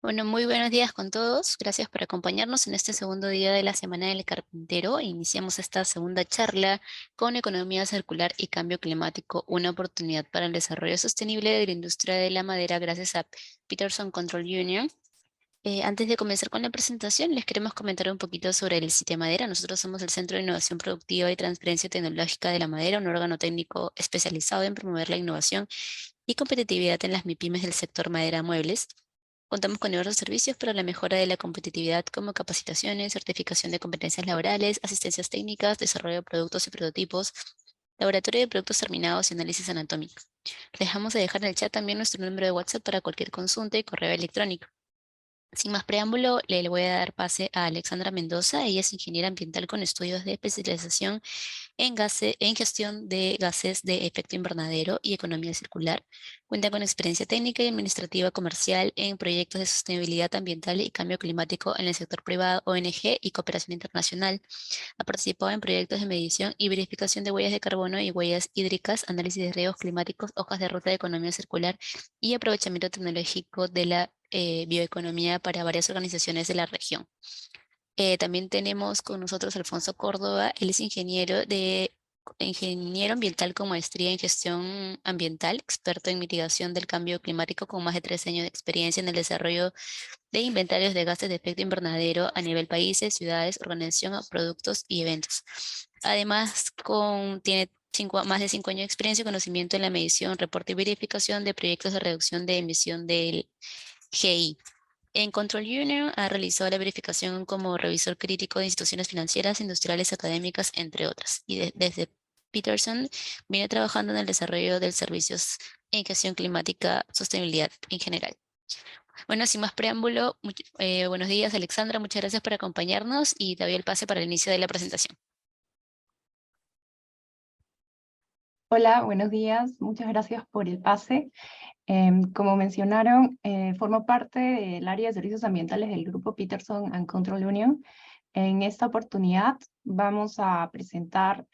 Bueno, muy buenos días con todos. Gracias por acompañarnos en este segundo día de la Semana del Carpintero. Iniciamos esta segunda charla con economía circular y cambio climático, una oportunidad para el desarrollo sostenible de la industria de la madera gracias a Peterson Control Union. Antes de comenzar con la presentación, les queremos comentar un poquito sobre el Cite Madera. Nosotros somos el Centro de Innovación Productiva y Transferencia Tecnológica de la Madera, un órgano técnico especializado en promover la innovación y competitividad en las MIPYMES del sector madera muebles. Contamos con diversos servicios para la mejora de la competitividad como capacitaciones, certificación de competencias laborales, asistencias técnicas, desarrollo de productos y prototipos, laboratorio de productos terminados y análisis anatómico. Dejamos de dejar en el chat también nuestro número de WhatsApp para cualquier consulta y correo electrónico. Sin más preámbulo, le voy a dar pase a Alexandra Mendoza. Ella es ingeniera ambiental con estudios de especialización en gestión de gases de efecto invernadero y economía circular. Cuenta con experiencia técnica y administrativa comercial en proyectos de sostenibilidad ambiental y cambio climático en el sector privado, ONG y cooperación internacional. Ha participado en proyectos de medición y verificación de huellas de carbono y huellas hídricas, análisis de riesgos climáticos, hojas de ruta de economía circular y aprovechamiento tecnológico de la bioeconomía para varias organizaciones de la región. También tenemos con nosotros Alfonso Córdoba. Él es ingeniero ambiental con maestría en gestión ambiental, experto en mitigación del cambio climático con más de 3 años de experiencia en el desarrollo de inventarios de gases de efecto invernadero a nivel países, ciudades, organización, productos y eventos. Además, tiene más de 5 años de experiencia y conocimiento en la medición, reporte y verificación de proyectos de reducción de emisión del GI. En Control Union ha realizado la verificación como revisor crítico de instituciones financieras, industriales, académicas, entre otras. Y desde Peterson viene trabajando en el desarrollo de servicios en gestión climática, sostenibilidad en general. Bueno, sin más preámbulo, buenos días Alexandra, muchas gracias por acompañarnos y te doy el pase para el inicio de la presentación. Hola, buenos días. Muchas gracias por el pase. Como mencionaron, formo parte del área de servicios ambientales del grupo Peterson and Control Union. En esta oportunidad vamos a presentar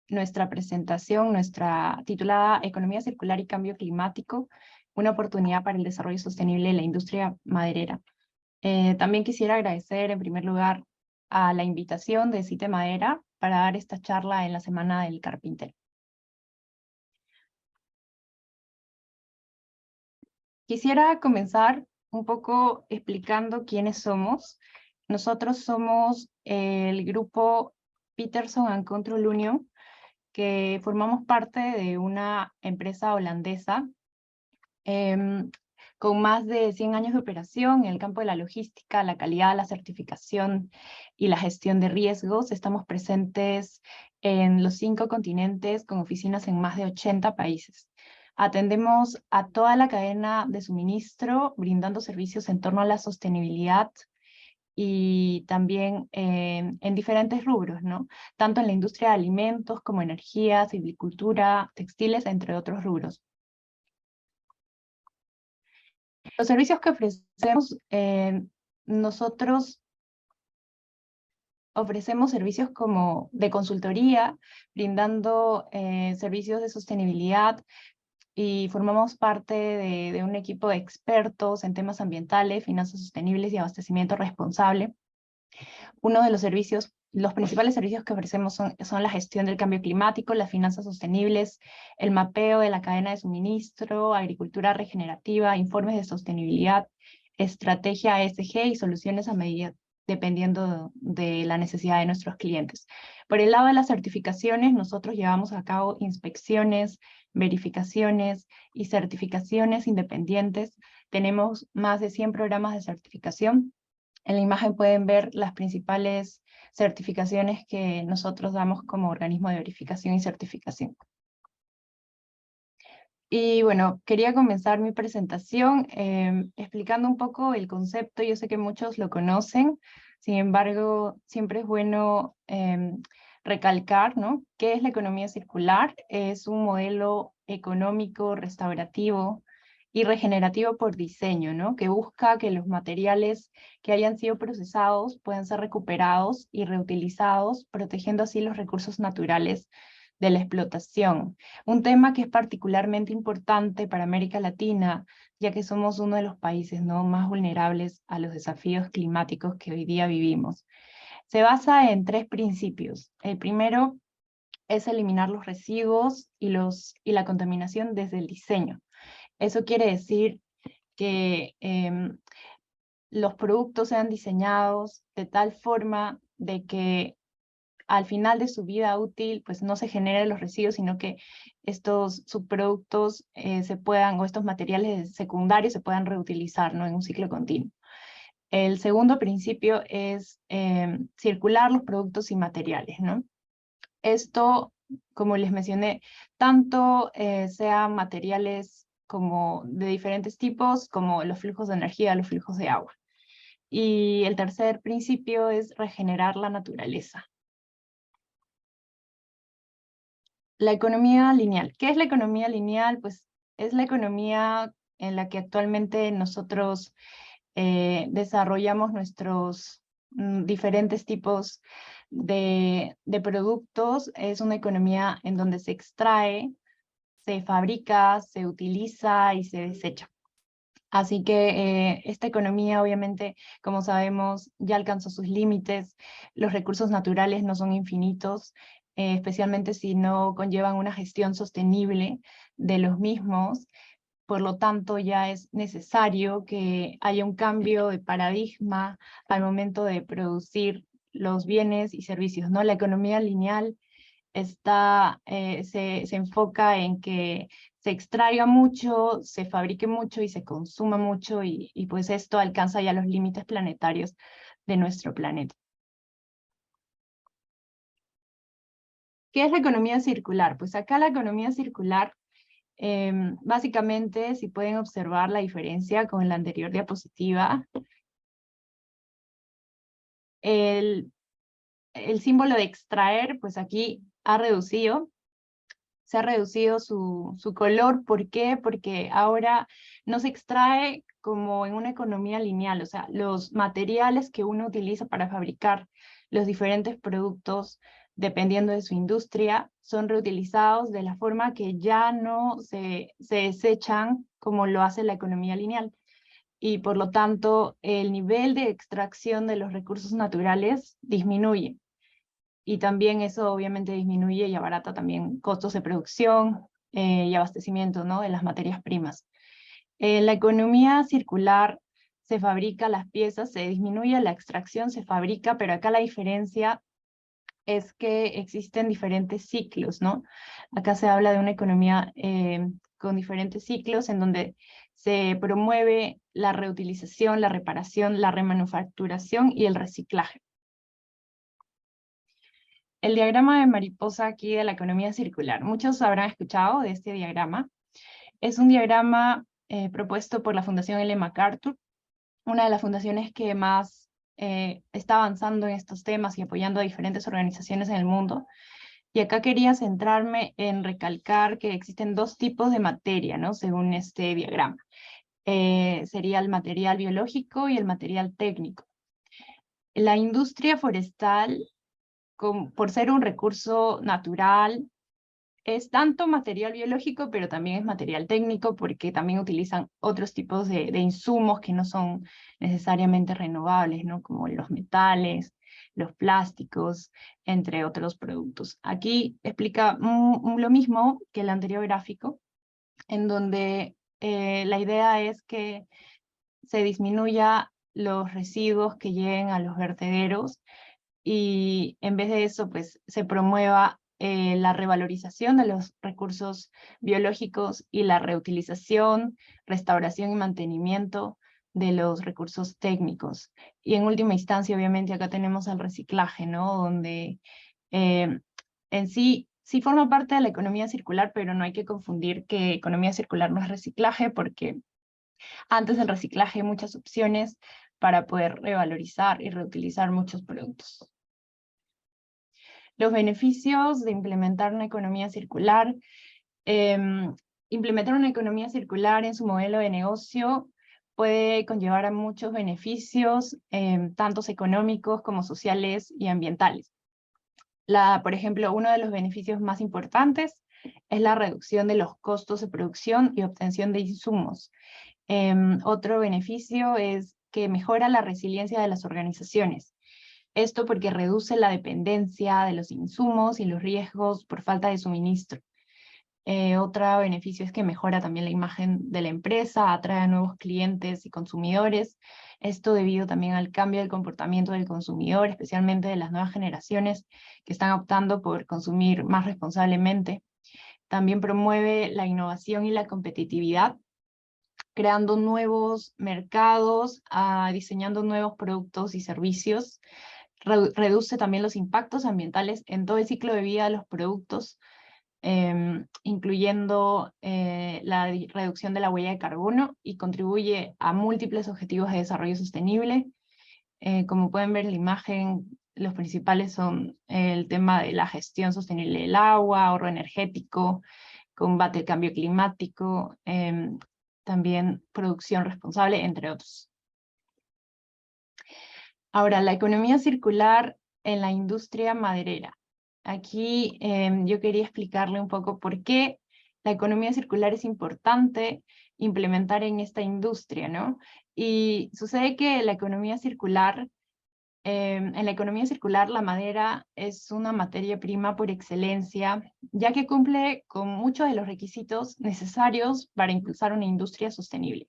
nuestra presentación, nuestra titulada Economía Circular y Cambio Climático, una oportunidad para el desarrollo sostenible de la industria maderera. También quisiera agradecer en primer lugar a la invitación de Cite Madera para dar esta charla en la Semana del Carpintero. Quisiera comenzar un poco explicando quiénes somos. Nosotros somos el grupo Peterson and Control Union, que formamos parte de una empresa holandesa em, con más de 100 años de operación en el campo de la logística, la calidad, la certificación y la gestión de riesgos. Estamos presentes en los 5 continentes con oficinas en más de 80 países. Atendemos a toda la cadena de suministro, brindando servicios en torno a la sostenibilidad y también en diferentes rubros, ¿no? Tanto en la industria de alimentos como energía, silvicultura, textiles, entre otros rubros. Los servicios que ofrecemos, nosotros ofrecemos servicios como de consultoría, brindando servicios de sostenibilidad, y formamos parte de un equipo de expertos en temas ambientales, finanzas sostenibles y abastecimiento responsable. Uno de los principales servicios que ofrecemos son la gestión del cambio climático, las finanzas sostenibles, el mapeo de la cadena de suministro, agricultura regenerativa, informes de sostenibilidad, estrategia ESG y soluciones a medida dependiendo de la necesidad de nuestros clientes. Por el lado de las certificaciones, nosotros llevamos a cabo inspecciones, verificaciones y certificaciones independientes. Tenemos más de 100 programas de certificación. En la imagen pueden ver las principales certificaciones que nosotros damos como organismo de verificación y certificación. Y bueno, quería comenzar mi presentación explicando un poco el concepto. Yo sé que muchos lo conocen, sin embargo, siempre es bueno recalcar, ¿no? ¿Qué es la economía circular? Es un modelo económico, restaurativo y regenerativo por diseño, ¿no? Que busca que los materiales que hayan sido procesados puedan ser recuperados y reutilizados, protegiendo así los recursos naturales de la explotación. Un tema que es particularmente importante para América Latina, ya que somos uno de los países, ¿no?, más vulnerables a los desafíos climáticos que hoy día vivimos. Se basa en 3 principios. El primero es eliminar los residuos y la contaminación desde el diseño. Eso quiere decir que los productos sean diseñados de tal forma de que al final de su vida útil, pues no se generen los residuos, sino que estos subproductos o estos materiales secundarios se puedan reutilizar, ¿no?, en un ciclo continuo. El segundo principio es circular los productos y materiales, ¿no? Esto, como les mencioné, tanto sean materiales como de diferentes tipos, como los flujos de energía, los flujos de agua. Y el tercer principio es regenerar la naturaleza. La economía lineal. ¿Qué es la economía lineal? Pues es la economía en la que actualmente nosotros desarrollamos nuestros diferentes tipos de productos. Es una economía en donde se extrae, se fabrica, se utiliza y se desecha. Así que esta economía, obviamente, como sabemos, ya alcanzó sus límites. Los recursos naturales no son infinitos, especialmente si no conllevan una gestión sostenible de los mismos. Por lo tanto, ya es necesario que haya un cambio de paradigma al momento de producir los bienes y servicios, ¿no? La economía lineal se enfoca en que se extraiga mucho, se fabrique mucho y se consuma mucho, y pues esto alcanza ya los límites planetarios de nuestro planeta. ¿Qué es la economía circular? Pues acá la economía circular, básicamente, si pueden observar la diferencia con la anterior diapositiva, el símbolo de extraer, pues aquí se ha reducido su color. ¿Por qué? Porque ahora no se extrae como en una economía lineal. O sea, los materiales que uno utiliza para fabricar los diferentes productos, dependiendo de su industria, son reutilizados de la forma que ya no se desechan como lo hace la economía lineal. Y por lo tanto, el nivel de extracción de los recursos naturales disminuye. Y también eso obviamente disminuye y abarata también costos de producción y abastecimiento, ¿no?, de las materias primas. En la economía circular se fabrica las piezas, se disminuye la extracción, se fabrica, pero acá la diferencia es que existen diferentes ciclos, ¿no? Acá se habla de una economía con diferentes ciclos en donde se promueve la reutilización, la reparación, la remanufacturación y el reciclaje. El diagrama de mariposa aquí de la economía circular. Muchos habrán escuchado de este diagrama. Es un diagrama propuesto por la Fundación Ellen MacArthur, una de las fundaciones que más está avanzando en estos temas y apoyando a diferentes organizaciones en el mundo. Y acá quería centrarme en recalcar que existen 2 tipos de materia, ¿no?, según este diagrama. Sería el material biológico y el material técnico. La industria forestal, por ser un recurso natural, es tanto material biológico, pero también es material técnico, porque también utilizan otros tipos de insumos que no son necesariamente renovables, ¿no?, como los metales, los plásticos, entre otros productos. Aquí explica lo mismo que el anterior gráfico, en donde la idea es que se disminuya los residuos que lleguen a los vertederos, y en vez de eso, pues se promueva la revalorización de los recursos biológicos y la reutilización, restauración y mantenimiento de los recursos técnicos. Y en última instancia, obviamente, acá tenemos el reciclaje, ¿no?, donde en sí forma parte de la economía circular, pero no hay que confundir que economía circular no es reciclaje, porque antes del reciclaje hay muchas opciones para poder revalorizar y reutilizar muchos productos. Los beneficios de implementar una economía circular. Implementar una economía circular en su modelo de negocio puede conllevar a muchos beneficios, tanto económicos como sociales y ambientales. Por ejemplo, uno de los beneficios más importantes es la reducción de los costos de producción y obtención de insumos. Otro beneficio es que mejora la resiliencia de las organizaciones. Esto porque reduce la dependencia de los insumos y los riesgos por falta de suministro. Otro beneficio es que mejora también la imagen de la empresa, atrae a nuevos clientes y consumidores. Esto debido también al cambio del comportamiento del consumidor, especialmente de las nuevas generaciones que están optando por consumir más responsablemente. También promueve la innovación y la competitividad, creando nuevos mercados, diseñando nuevos productos y servicios. Reduce también los impactos ambientales en todo el ciclo de vida de los productos, incluyendo la reducción de la huella de carbono, y contribuye a múltiples objetivos de desarrollo sostenible. Como pueden ver en la imagen, los principales son el tema de la gestión sostenible del agua, ahorro energético, combate al cambio climático, también producción responsable, entre otros. Ahora, la economía circular en la industria maderera. Aquí yo quería explicarle un poco por qué la economía circular es importante implementar en esta industria, ¿no? Y sucede que la economía circular, en la economía circular la madera es una materia prima por excelencia, ya que cumple con muchos de los requisitos necesarios para impulsar una industria sostenible.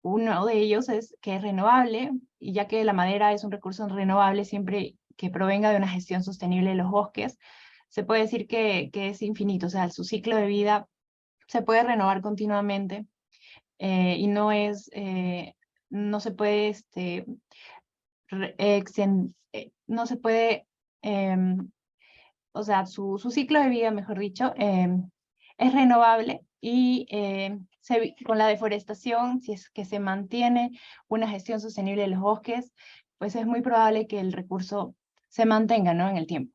Uno de ellos es que es renovable, y ya que la madera es un recurso renovable siempre que provenga de una gestión sostenible de los bosques, se puede decir que es infinito, o sea, su ciclo de vida se puede renovar continuamente, y no se puede, no se puede, o sea, su ciclo de vida, mejor dicho, es renovable, y con la deforestación, si es que se mantiene una gestión sostenible de los bosques, pues es muy probable que el recurso se mantenga, ¿no?, en el tiempo.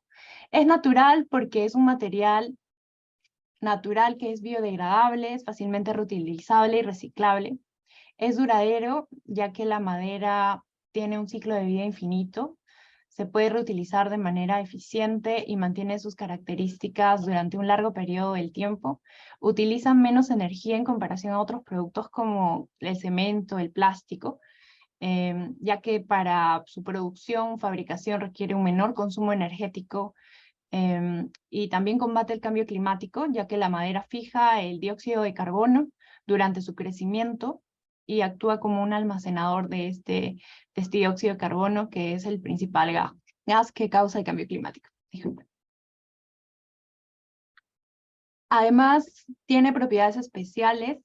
Es natural porque es un material natural que es biodegradable, es fácilmente reutilizable y reciclable. Es duradero, ya que la madera tiene un ciclo de vida infinito. Se puede reutilizar de manera eficiente y mantiene sus características durante un largo periodo del tiempo. Utiliza menos energía en comparación a otros productos como el cemento, el plástico, ya que para su producción, fabricación requiere un menor consumo energético, y también combate el cambio climático, ya que la madera fija el dióxido de carbono durante su crecimiento y actúa como un almacenador de este dióxido de carbono, que es el principal gas que causa el cambio climático. Además, tiene propiedades especiales,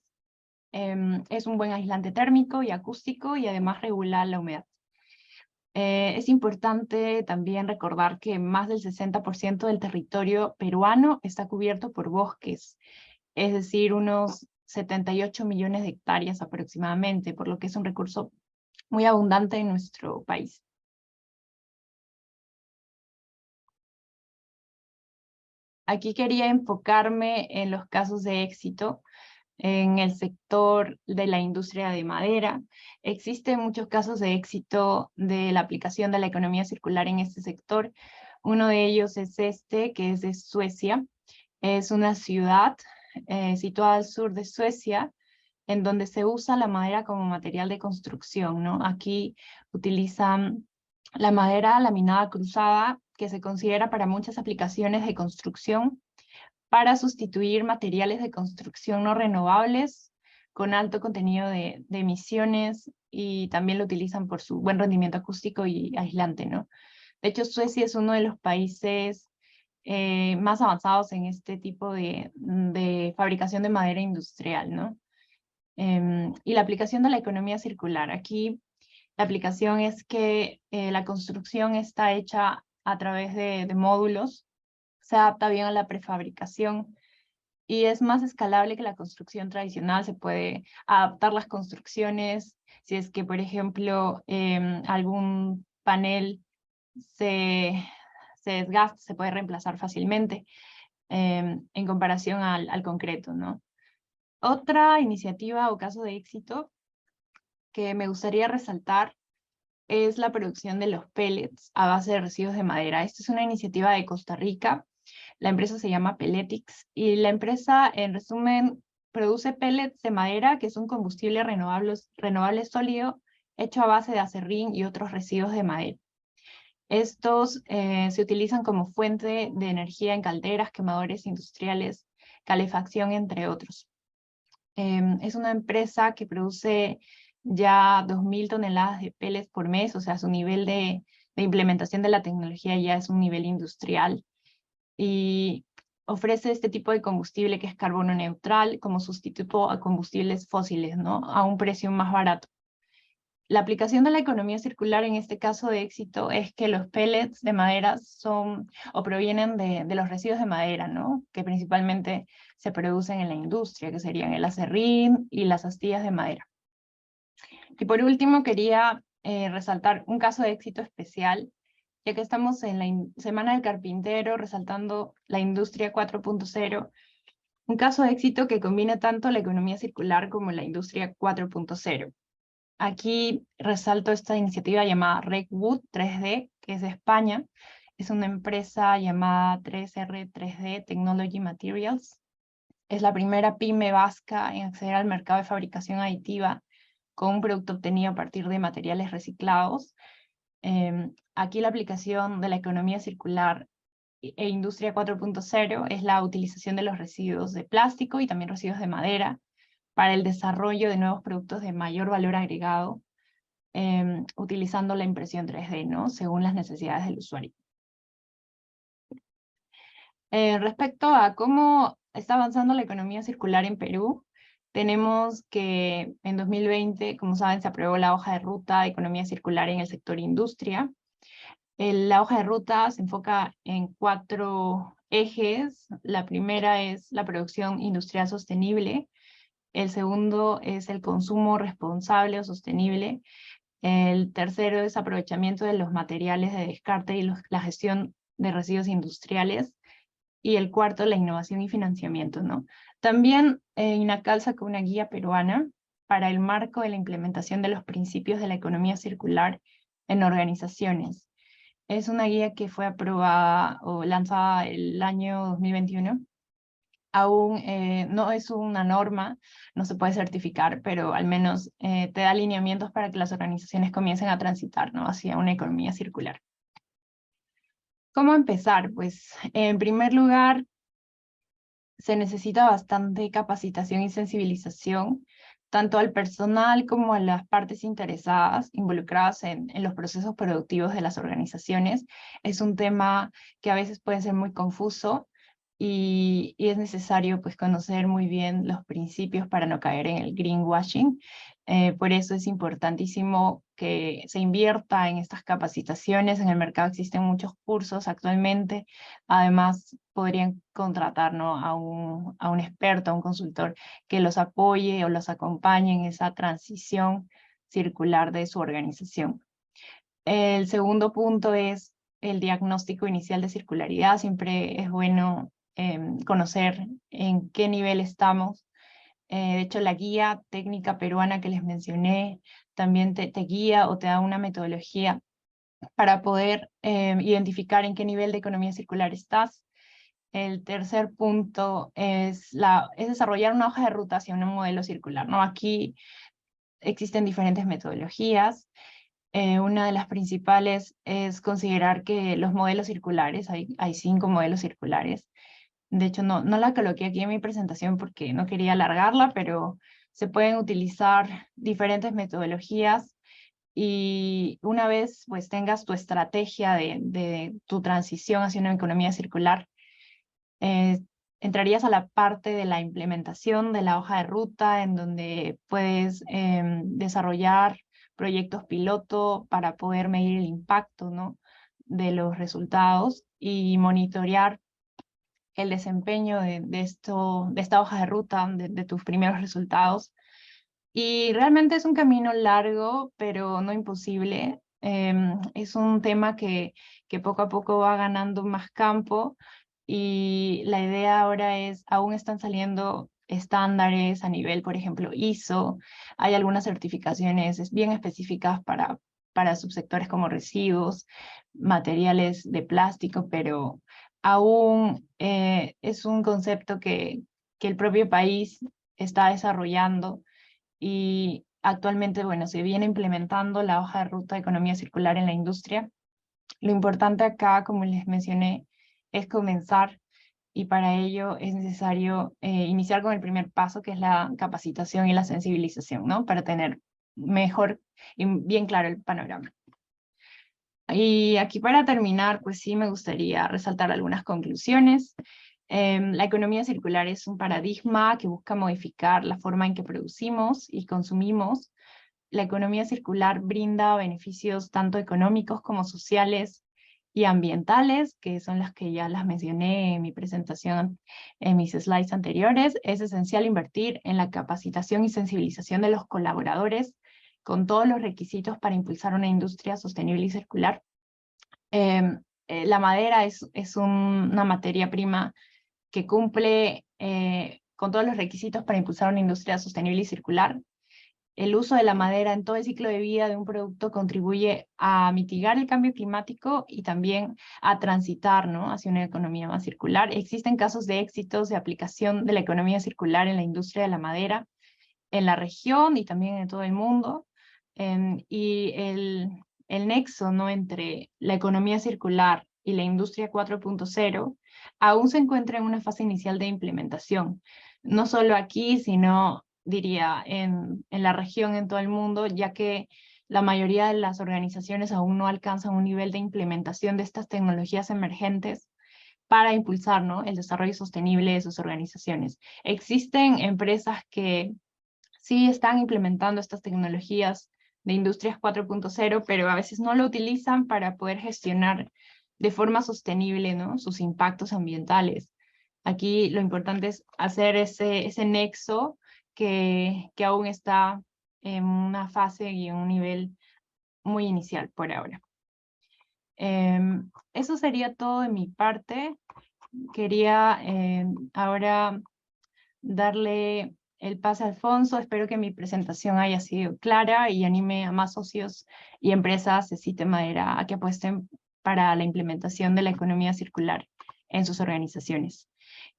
es un buen aislante térmico y acústico, y además regula la humedad. Es importante también recordar que más del 60% del territorio peruano está cubierto por bosques, es decir, unos 78 millones de hectáreas aproximadamente, por lo que es un recurso muy abundante en nuestro país. Aquí quería enfocarme en los casos de éxito en el sector de la industria de madera. Existen muchos casos de éxito de la aplicación de la economía circular en este sector. Uno de ellos es que es de Suecia. Es una ciudad situada al sur de Suecia, en donde se usa la madera como material de construcción, ¿no? Aquí utilizan la madera laminada cruzada, que se considera para muchas aplicaciones de construcción, para sustituir materiales de construcción no renovables con alto contenido de emisiones, y también lo utilizan por su buen rendimiento acústico y aislante, ¿no? De hecho, Suecia es uno de los países más avanzados en este tipo de fabricación de madera industrial, ¿no? Y la aplicación de la economía circular. Aquí la aplicación es que la construcción está hecha a través de módulos, se adapta bien a la prefabricación y es más escalable que la construcción tradicional. Se puede adaptar las construcciones si es que, por ejemplo, algún panel se desgasta, se puede reemplazar fácilmente en comparación al concreto, ¿no? Otra iniciativa o caso de éxito que me gustaría resaltar es la producción de los pellets a base de residuos de madera. Esta es una iniciativa de Costa Rica. La empresa se llama Pelletix y la empresa, en resumen, produce pellets de madera, que es un combustible renovable sólido hecho a base de acerrín y otros residuos de madera. Estos se utilizan como fuente de energía en calderas, quemadores industriales, calefacción, entre otros. Es una empresa que produce ya 2.000 toneladas de pellets por mes, o sea, su nivel de implementación de la tecnología ya es un nivel industrial. Y ofrece este tipo de combustible que es carbono neutral como sustituto a combustibles fósiles, ¿no? A un precio más barato. La aplicación de la economía circular en este caso de éxito es que los pellets de madera son o provienen de los residuos de madera, ¿no? Que principalmente se producen en la industria, que serían el acerrín y las astillas de madera. Y por último quería resaltar un caso de éxito especial, ya que estamos en la Semana del Carpintero resaltando la industria 4.0, un caso de éxito que combina tanto la economía circular como la industria 4.0. Aquí resalto esta iniciativa llamada Redwood 3D, que es de España. Es una empresa llamada 3R3D Technology Materials. Es la primera pyme vasca en acceder al mercado de fabricación aditiva con un producto obtenido a partir de materiales reciclados. Aquí la aplicación de la economía circular e industria 4.0 es la utilización de los residuos de plástico y también residuos de madera para el desarrollo de nuevos productos de mayor valor agregado, utilizando la impresión 3D, ¿no? Según las necesidades del usuario. Respecto a cómo está avanzando la economía circular en Perú, tenemos que en 2020, como saben, se aprobó la hoja de ruta de economía circular en el sector industria. La hoja de ruta se enfoca en 4 ejes. La primera es la producción industrial sostenible. El segundo es el consumo responsable o sostenible. El tercero es aprovechamiento de los materiales de descarte y la gestión de residuos industriales. Y el cuarto, la innovación y financiamiento, ¿no? También INACAL sacó una guía peruana para el marco de la implementación de los principios de la economía circular en organizaciones. Es una guía que fue aprobada o lanzada el año 2021. Aún no es una norma, no se puede certificar, pero al menos te da lineamientos para que las organizaciones comiencen a transitar, ¿no? Hacia una economía circular. ¿Cómo empezar? Pues en primer lugar, se necesita bastante capacitación y sensibilización, tanto al personal como a las partes interesadas, involucradas en los procesos productivos de las organizaciones. Es un tema que a veces puede ser muy confuso y es necesario pues, conocer muy bien los principios para no caer en el greenwashing. Por eso es importantísimo que se invierta en estas capacitaciones. En el mercado existen muchos cursos actualmente. Además, podrían contratar, ¿no? a un experto, a un consultor que los apoye o los acompañe en esa transición circular de su organización. El segundo punto es el diagnóstico inicial de circularidad. Siempre es bueno conocer en qué nivel estamos. De hecho, la guía técnica peruana que les mencioné también te guía o te da una metodología para poder identificar en qué nivel de economía circular estás. El tercer punto es desarrollar una hoja de ruta hacia un modelo circular, ¿no? Aquí existen diferentes metodologías. Una de las principales es considerar que los modelos circulares, hay 5 modelos circulares. De hecho, no la coloqué aquí en mi presentación porque no quería alargarla, pero se pueden utilizar diferentes metodologías y una vez pues tengas tu estrategia de tu transición hacia una economía circular, eh, entrarías a la parte de la implementación de la hoja de ruta, en donde puedes desarrollar proyectos piloto para poder medir el impacto, ¿no? de los resultados y monitorear el desempeño de esta hoja de ruta, de tus primeros resultados. Y realmente es un camino largo, pero no imposible. Es un tema que poco a poco va ganando más campo y la idea ahora es, aún están saliendo estándares a nivel, por ejemplo, ISO. Hay algunas certificaciones bien específicas para subsectores como residuos, materiales de plástico, pero aún es un concepto que el propio país está desarrollando y actualmente, bueno, se viene implementando la hoja de ruta de economía circular en la industria. Lo importante acá, como les mencioné, es comenzar y para ello es necesario iniciar con el primer paso, que es la capacitación y la sensibilización, ¿no? Para tener mejor y bien claro el panorama. Y aquí para terminar, pues sí me gustaría resaltar algunas conclusiones. La economía circular es un paradigma que busca modificar la forma en que producimos y consumimos. La economía circular brinda beneficios tanto económicos como sociales y ambientales, que son las que ya las mencioné en mi presentación, en mis slides anteriores. Es esencial invertir en la capacitación y sensibilización de los colaboradores con todos los requisitos para impulsar una industria sostenible y circular. La madera es una materia prima que cumple con todos los requisitos para impulsar una industria sostenible y circular. El uso de la madera en todo el ciclo de vida de un producto contribuye a mitigar el cambio climático y también a transitar, ¿no?, hacia una economía más circular. Existen casos de éxitos de aplicación de la economía circular en la industria de la madera en la región y también en todo el mundo. Y el nexo, ¿no?, entre la economía circular y la industria 4.0 aún se encuentra en una fase inicial de implementación. No solo aquí, sino diría en la región, en todo el mundo, ya que la mayoría de las organizaciones aún no alcanzan un nivel de implementación de estas tecnologías emergentes para impulsar, ¿no?, el desarrollo sostenible de sus organizaciones. Existen empresas que sí están implementando estas tecnologías de Industrias 4.0, pero a veces no lo utilizan para poder gestionar de forma sostenible, ¿no?, sus impactos ambientales. Aquí lo importante es hacer ese nexo que aún está en una fase y en un nivel muy inicial por ahora. Eso sería todo de mi parte. Quería ahora darle el pase a Alfonso. Espero que mi presentación haya sido clara y anime a más socios y empresas de Cite Madera a que apuesten para la implementación de la economía circular en sus organizaciones.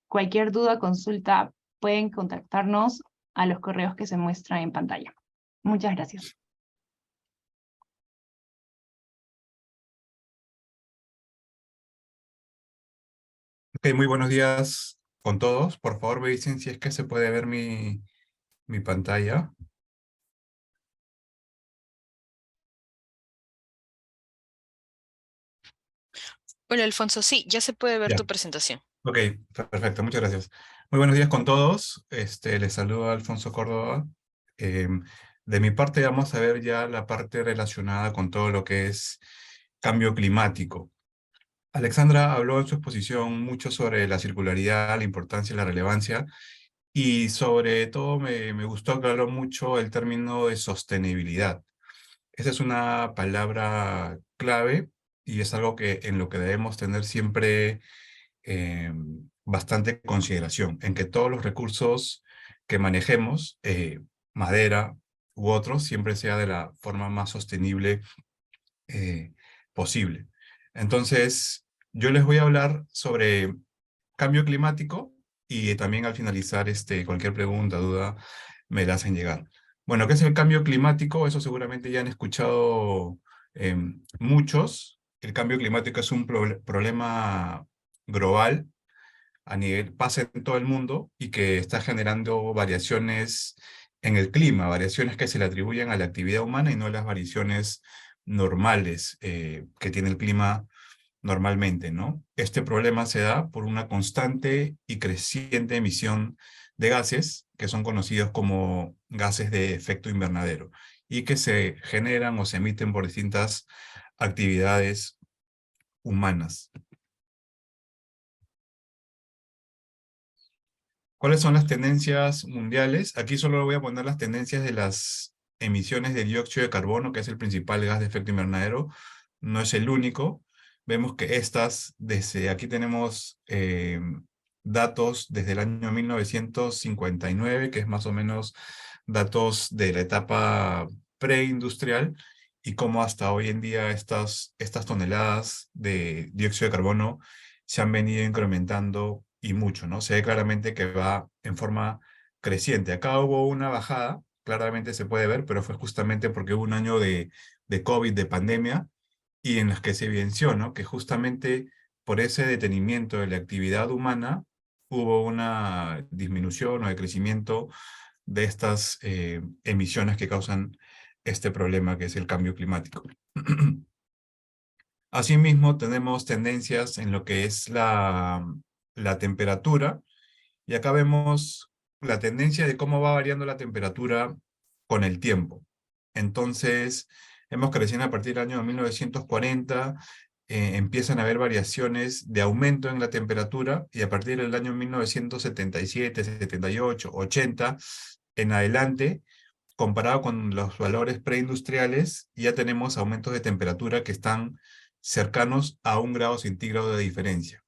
Cualquier duda o consulta pueden contactarnos a los correos que se muestran en pantalla. Muchas gracias. Ok, muy buenos días con todos. Por favor, me dicen si es que se puede ver mi pantalla. Hola Alfonso, sí, ya se puede ver Ya. tu presentación. Ok, perfecto, muchas gracias. Muy buenos días con todos. Les saludo Alfonso Córdoba. De mi parte vamos a ver ya la parte relacionada con todo lo que es cambio climático. Alexandra habló en su exposición mucho sobre la circularidad, la importancia y la relevancia, y sobre todo me gustó aclarar mucho el término de sostenibilidad. Esa es una palabra clave y es algo en lo que debemos tener siempre bastante consideración, en que todos los recursos que manejemos, madera u otros, siempre sea de la forma más sostenible posible. Entonces, yo les voy a hablar sobre cambio climático y también al finalizar cualquier pregunta, duda, me la hacen llegar. Bueno, ¿qué es el cambio climático? Eso seguramente ya han escuchado muchos. El cambio climático es un problema global pasa en todo el mundo y que está generando variaciones en el clima, variaciones que se le atribuyen a la actividad humana y no las variaciones normales que tiene el clima normalmente, ¿no? Este problema se da por una constante y creciente emisión de gases que son conocidos como gases de efecto invernadero y que se generan o se emiten por distintas actividades humanas. ¿Cuáles son las tendencias mundiales? Aquí solo voy a poner las tendencias de las emisiones de dióxido de carbono, que es el principal gas de efecto invernadero. No es el único. Vemos que desde aquí tenemos datos desde el año 1959, que es más o menos datos de la etapa preindustrial, y cómo hasta hoy en día estas toneladas de dióxido de carbono se han venido incrementando y mucho, ¿no? Se ve claramente que va en forma creciente. Acá hubo una bajada, claramente se puede ver, pero fue justamente porque hubo un año de COVID, de pandemia, y en los que se evidenció, ¿no? Que justamente por ese detenimiento de la actividad humana hubo una disminución o decrecimiento de estas emisiones que causan este problema que es el cambio climático. Asimismo, tenemos tendencias en lo que es la temperatura, y acá vemos la tendencia de cómo va variando la temperatura con el tiempo. Entonces, hemos crecido a partir del año 1940, empiezan a haber variaciones de aumento en la temperatura, y a partir del año 1977, 78, 80, en adelante, comparado con los valores preindustriales, ya tenemos aumentos de temperatura que están cercanos a 1 grado centígrado de diferencia.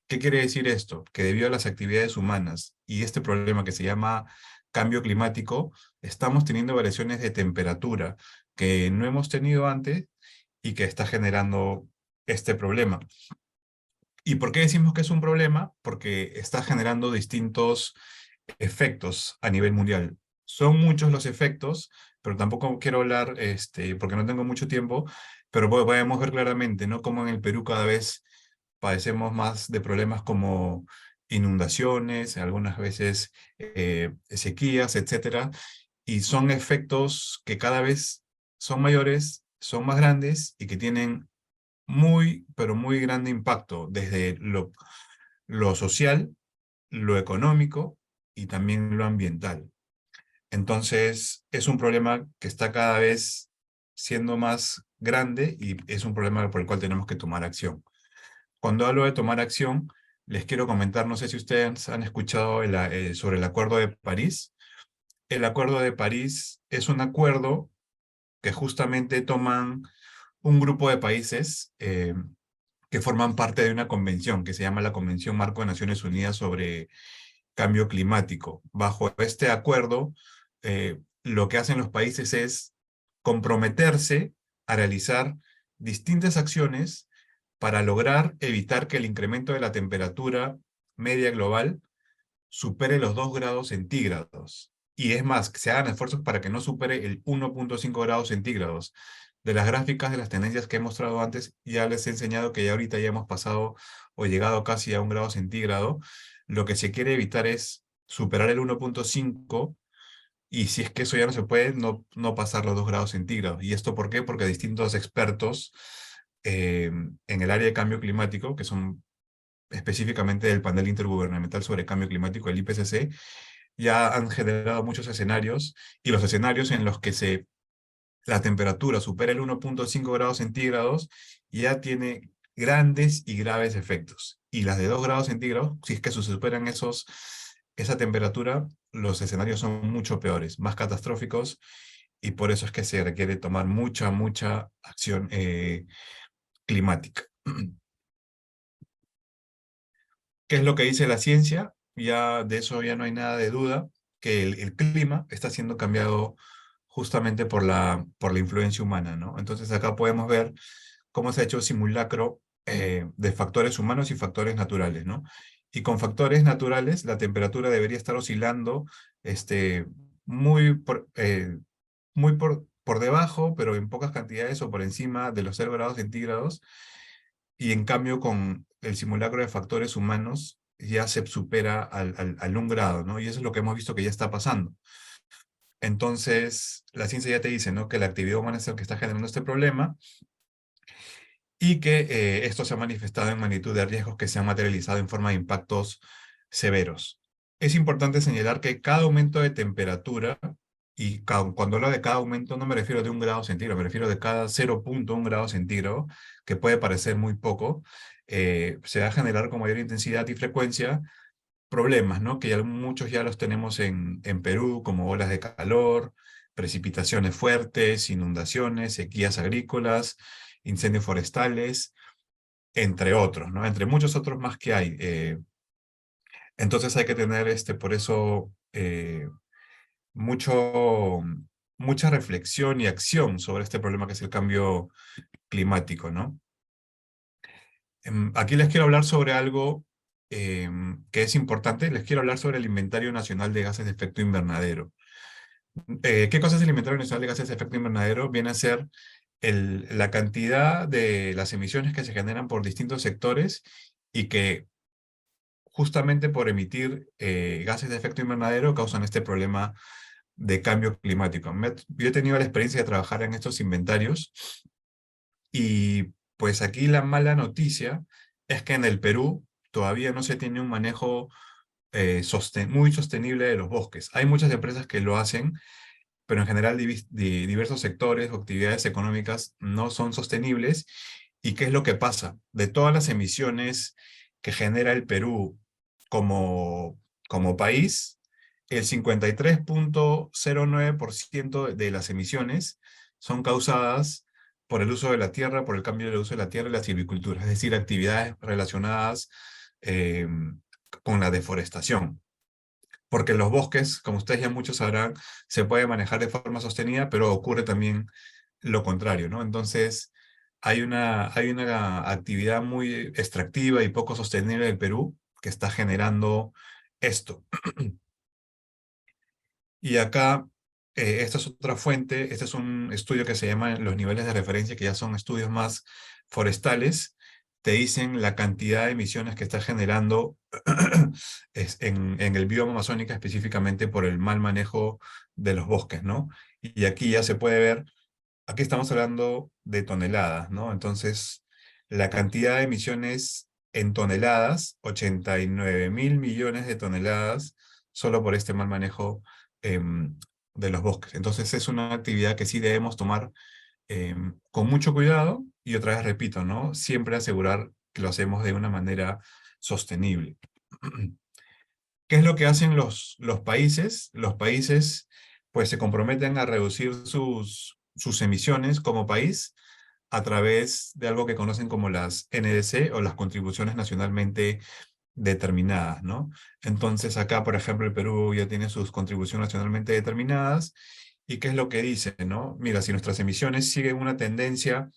¿Qué quiere decir esto? Que debido a las actividades humanas y este problema que se llama cambio climático, estamos teniendo variaciones de temperatura que no hemos tenido antes y que está generando este problema. ¿Y por qué decimos que es un problema? Porque está generando distintos efectos a nivel mundial. Son muchos los efectos, pero tampoco quiero hablar, porque no tengo mucho tiempo, pero podemos ver claramente, ¿no? Cómo en el Perú cada vez padecemos más de problemas como inundaciones, algunas veces sequías, etcétera, y son efectos que cada vez son mayores, son más grandes y que tienen muy, pero muy grande impacto desde lo social, lo económico y también lo ambiental. Entonces, es un problema que está cada vez siendo más grande y es un problema por el cual tenemos que tomar acción. Cuando hablo de tomar acción, les quiero comentar, no sé si ustedes han escuchado sobre el Acuerdo de París. El Acuerdo de París es un acuerdo que justamente toman un grupo de países que forman parte de una convención que se llama la Convención Marco de Naciones Unidas sobre Cambio Climático. Bajo este acuerdo, lo que hacen los países es comprometerse a realizar distintas acciones para lograr evitar que el incremento de la temperatura media global supere los 2 grados centígrados. Y es más, que se hagan esfuerzos para que no supere el 1,5 grados centígrados. De las gráficas de las tendencias que he mostrado antes, ya les he enseñado que ya ahorita ya hemos pasado o llegado casi a 1 grado centígrado. Lo que se quiere evitar es superar el 1,5, y si es que eso ya no se puede, no pasar los 2 grados centígrados. ¿Y esto por qué? Porque distintos expertos en el área de cambio climático, que son específicamente del Panel Intergubernamental sobre Cambio Climático, el IPCC, ya han generado muchos escenarios, y los escenarios en los que la temperatura supera el 1,5 grados centígrados ya tiene grandes y graves efectos. Y las de 2 grados centígrados, si es que se superan esa temperatura, los escenarios son mucho peores, más catastróficos, y por eso es que se requiere tomar mucha acción climática. ¿Qué es lo que dice la ciencia? Ya de eso ya no hay nada de duda, que el clima está siendo cambiado justamente por la influencia humana, ¿no? Entonces acá podemos ver cómo se ha hecho simulacro de factores humanos y factores naturales, ¿no? Y con factores naturales, la temperatura debería estar oscilando muy por debajo, pero en pocas cantidades, o por encima de los 0 grados centígrados, y en cambio con el simulacro de factores humanos ya se supera al 1 grado, ¿no? Y eso es lo que hemos visto que ya está pasando. Entonces, la ciencia ya te dice, ¿no? Que la actividad humana es el que está generando este problema, y que esto se ha manifestado en magnitud de riesgos que se han materializado en forma de impactos severos. Es importante señalar que cada aumento de temperatura, y cuando hablo de cada aumento no me refiero de 1 grado centígrado, me refiero de cada 0,1 grado centígrado, que puede parecer muy poco, se va a generar con mayor intensidad y frecuencia problemas, ¿no? Que muchos ya los tenemos en Perú, como olas de calor, precipitaciones fuertes, inundaciones, sequías agrícolas, incendios forestales, entre otros, ¿no? Entre muchos otros más que hay. Entonces hay que tener, por eso, mucho, mucha reflexión y acción sobre este problema que es el cambio climático, ¿no? Aquí les quiero hablar sobre algo que es importante. Les quiero hablar sobre el Inventario Nacional de Gases de Efecto Invernadero. ¿Qué cosa es el Inventario Nacional de Gases de Efecto Invernadero? Viene a ser la cantidad de las emisiones que se generan por distintos sectores y que justamente por emitir gases de efecto invernadero causan este problema de cambio climático. Yo he tenido la experiencia de trabajar en estos inventarios y pues aquí la mala noticia es que en el Perú todavía no se tiene un manejo muy sostenible de los bosques. Hay muchas empresas que lo hacen, pero en general diversos sectores o actividades económicas no son sostenibles. ¿Y qué es lo que pasa? De todas las emisiones que genera el Perú como país, el 53,09% de las emisiones son causadas por el uso de la tierra, por el cambio del uso de la tierra y la silvicultura, es decir, actividades relacionadas eh, con la deforestación. Porque los bosques, como ustedes ya muchos sabrán, se puede manejar de forma sostenida, pero ocurre también lo contrario, ¿no? Entonces, hay una actividad muy extractiva y poco sostenible del Perú que está generando esto. Y acá, esta es otra fuente, este es un estudio que se llama los niveles de referencia, que ya son estudios más forestales, te dicen la cantidad de emisiones que está generando en el bioma amazónica específicamente por el mal manejo de los bosques, ¿no? Y aquí ya se puede ver, aquí estamos hablando de toneladas, ¿no? Entonces, la cantidad de emisiones en toneladas, 89.000 millones de toneladas, solo por este mal manejo de los bosques. Entonces, es una actividad que sí debemos tomar con mucho cuidado, y otra vez repito, ¿no? Siempre asegurar que lo hacemos de una manera sostenible. ¿Qué es lo que hacen los países? Los países pues se comprometen a reducir sus emisiones como país a través de algo que conocen como las NDC o las contribuciones nacionalmente determinadas, ¿no? Entonces acá, por ejemplo, el Perú ya tiene sus contribuciones nacionalmente determinadas. ¿Y qué es lo que dice, no? Mira, si nuestras emisiones siguen una tendencia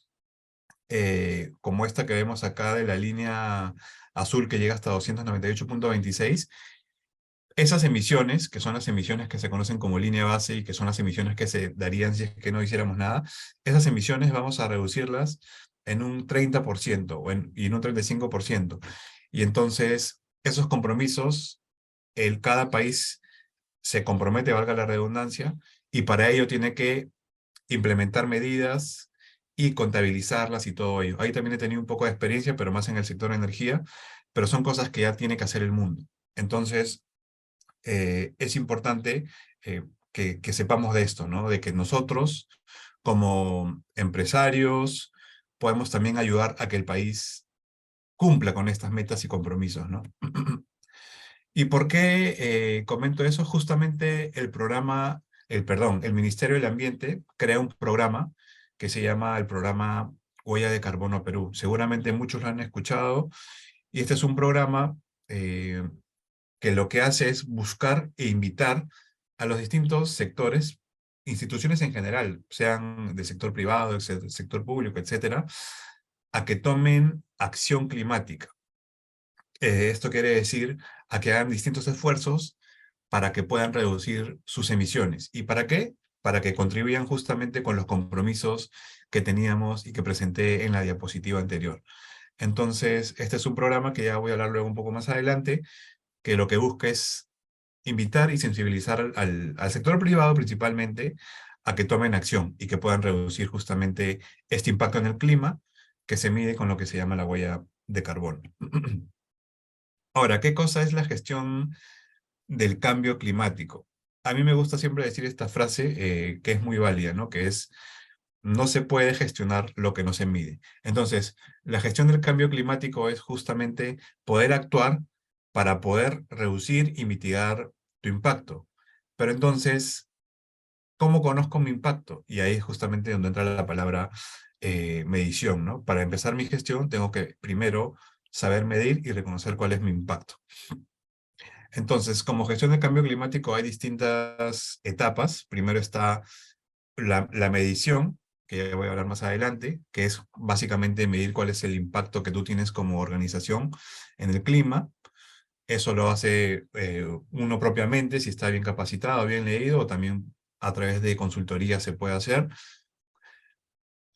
como esta que vemos acá de la línea azul que llega hasta 298,26, esas emisiones, que son las emisiones que se conocen como línea base y que son las emisiones que se darían si es que no hiciéramos nada, esas emisiones vamos a reducirlas en un 30% y en un 35%. Y entonces, esos compromisos, cada país se compromete, valga la redundancia, y para ello tiene que implementar medidas y contabilizarlas y todo ello. Ahí también he tenido un poco de experiencia, pero más en el sector de energía, pero son cosas que ya tiene que hacer el mundo. Entonces, es importante que sepamos de esto, ¿no? De que nosotros, como empresarios, podemos también ayudar a que el país cumpla con estas metas y compromisos, ¿no? ¿Y por qué comento eso? Justamente el Ministerio del Ambiente crea un programa que se llama el programa Huella de Carbono Perú. Seguramente muchos lo han escuchado, y este es un programa que lo que hace es buscar e invitar a los distintos sectores, instituciones en general, sean del sector privado, del sector público, etcétera, a que tomen acción climática. Esto quiere decir a que hagan distintos esfuerzos para que puedan reducir sus emisiones. ¿Y para qué? Para que contribuyan justamente con los compromisos que teníamos y que presenté en la diapositiva anterior. Entonces, este es un programa que ya voy a hablar luego un poco más adelante, que lo que busca es invitar y sensibilizar al sector privado principalmente a que tomen acción y que puedan reducir justamente este impacto en el clima que se mide con lo que se llama la huella de carbono. Ahora, ¿qué cosa es la gestión del cambio climático? A mí me gusta siempre decir esta frase que es muy válida, ¿no? Que es: no se puede gestionar lo que no se mide. Entonces, la gestión del cambio climático es justamente poder actuar para poder reducir y mitigar tu impacto. Pero entonces, ¿cómo conozco mi impacto? Y ahí es justamente donde entra la palabra medición, ¿no? Para empezar mi gestión, tengo que primero saber medir y reconocer cuál es mi impacto. Entonces, como gestión del cambio climático hay distintas etapas. Primero está la medición, que ya voy a hablar más adelante, que es básicamente medir cuál es el impacto que tú tienes como organización en el clima. Eso lo hace uno propiamente, si está bien capacitado, bien leído, o también a través de consultoría se puede hacer.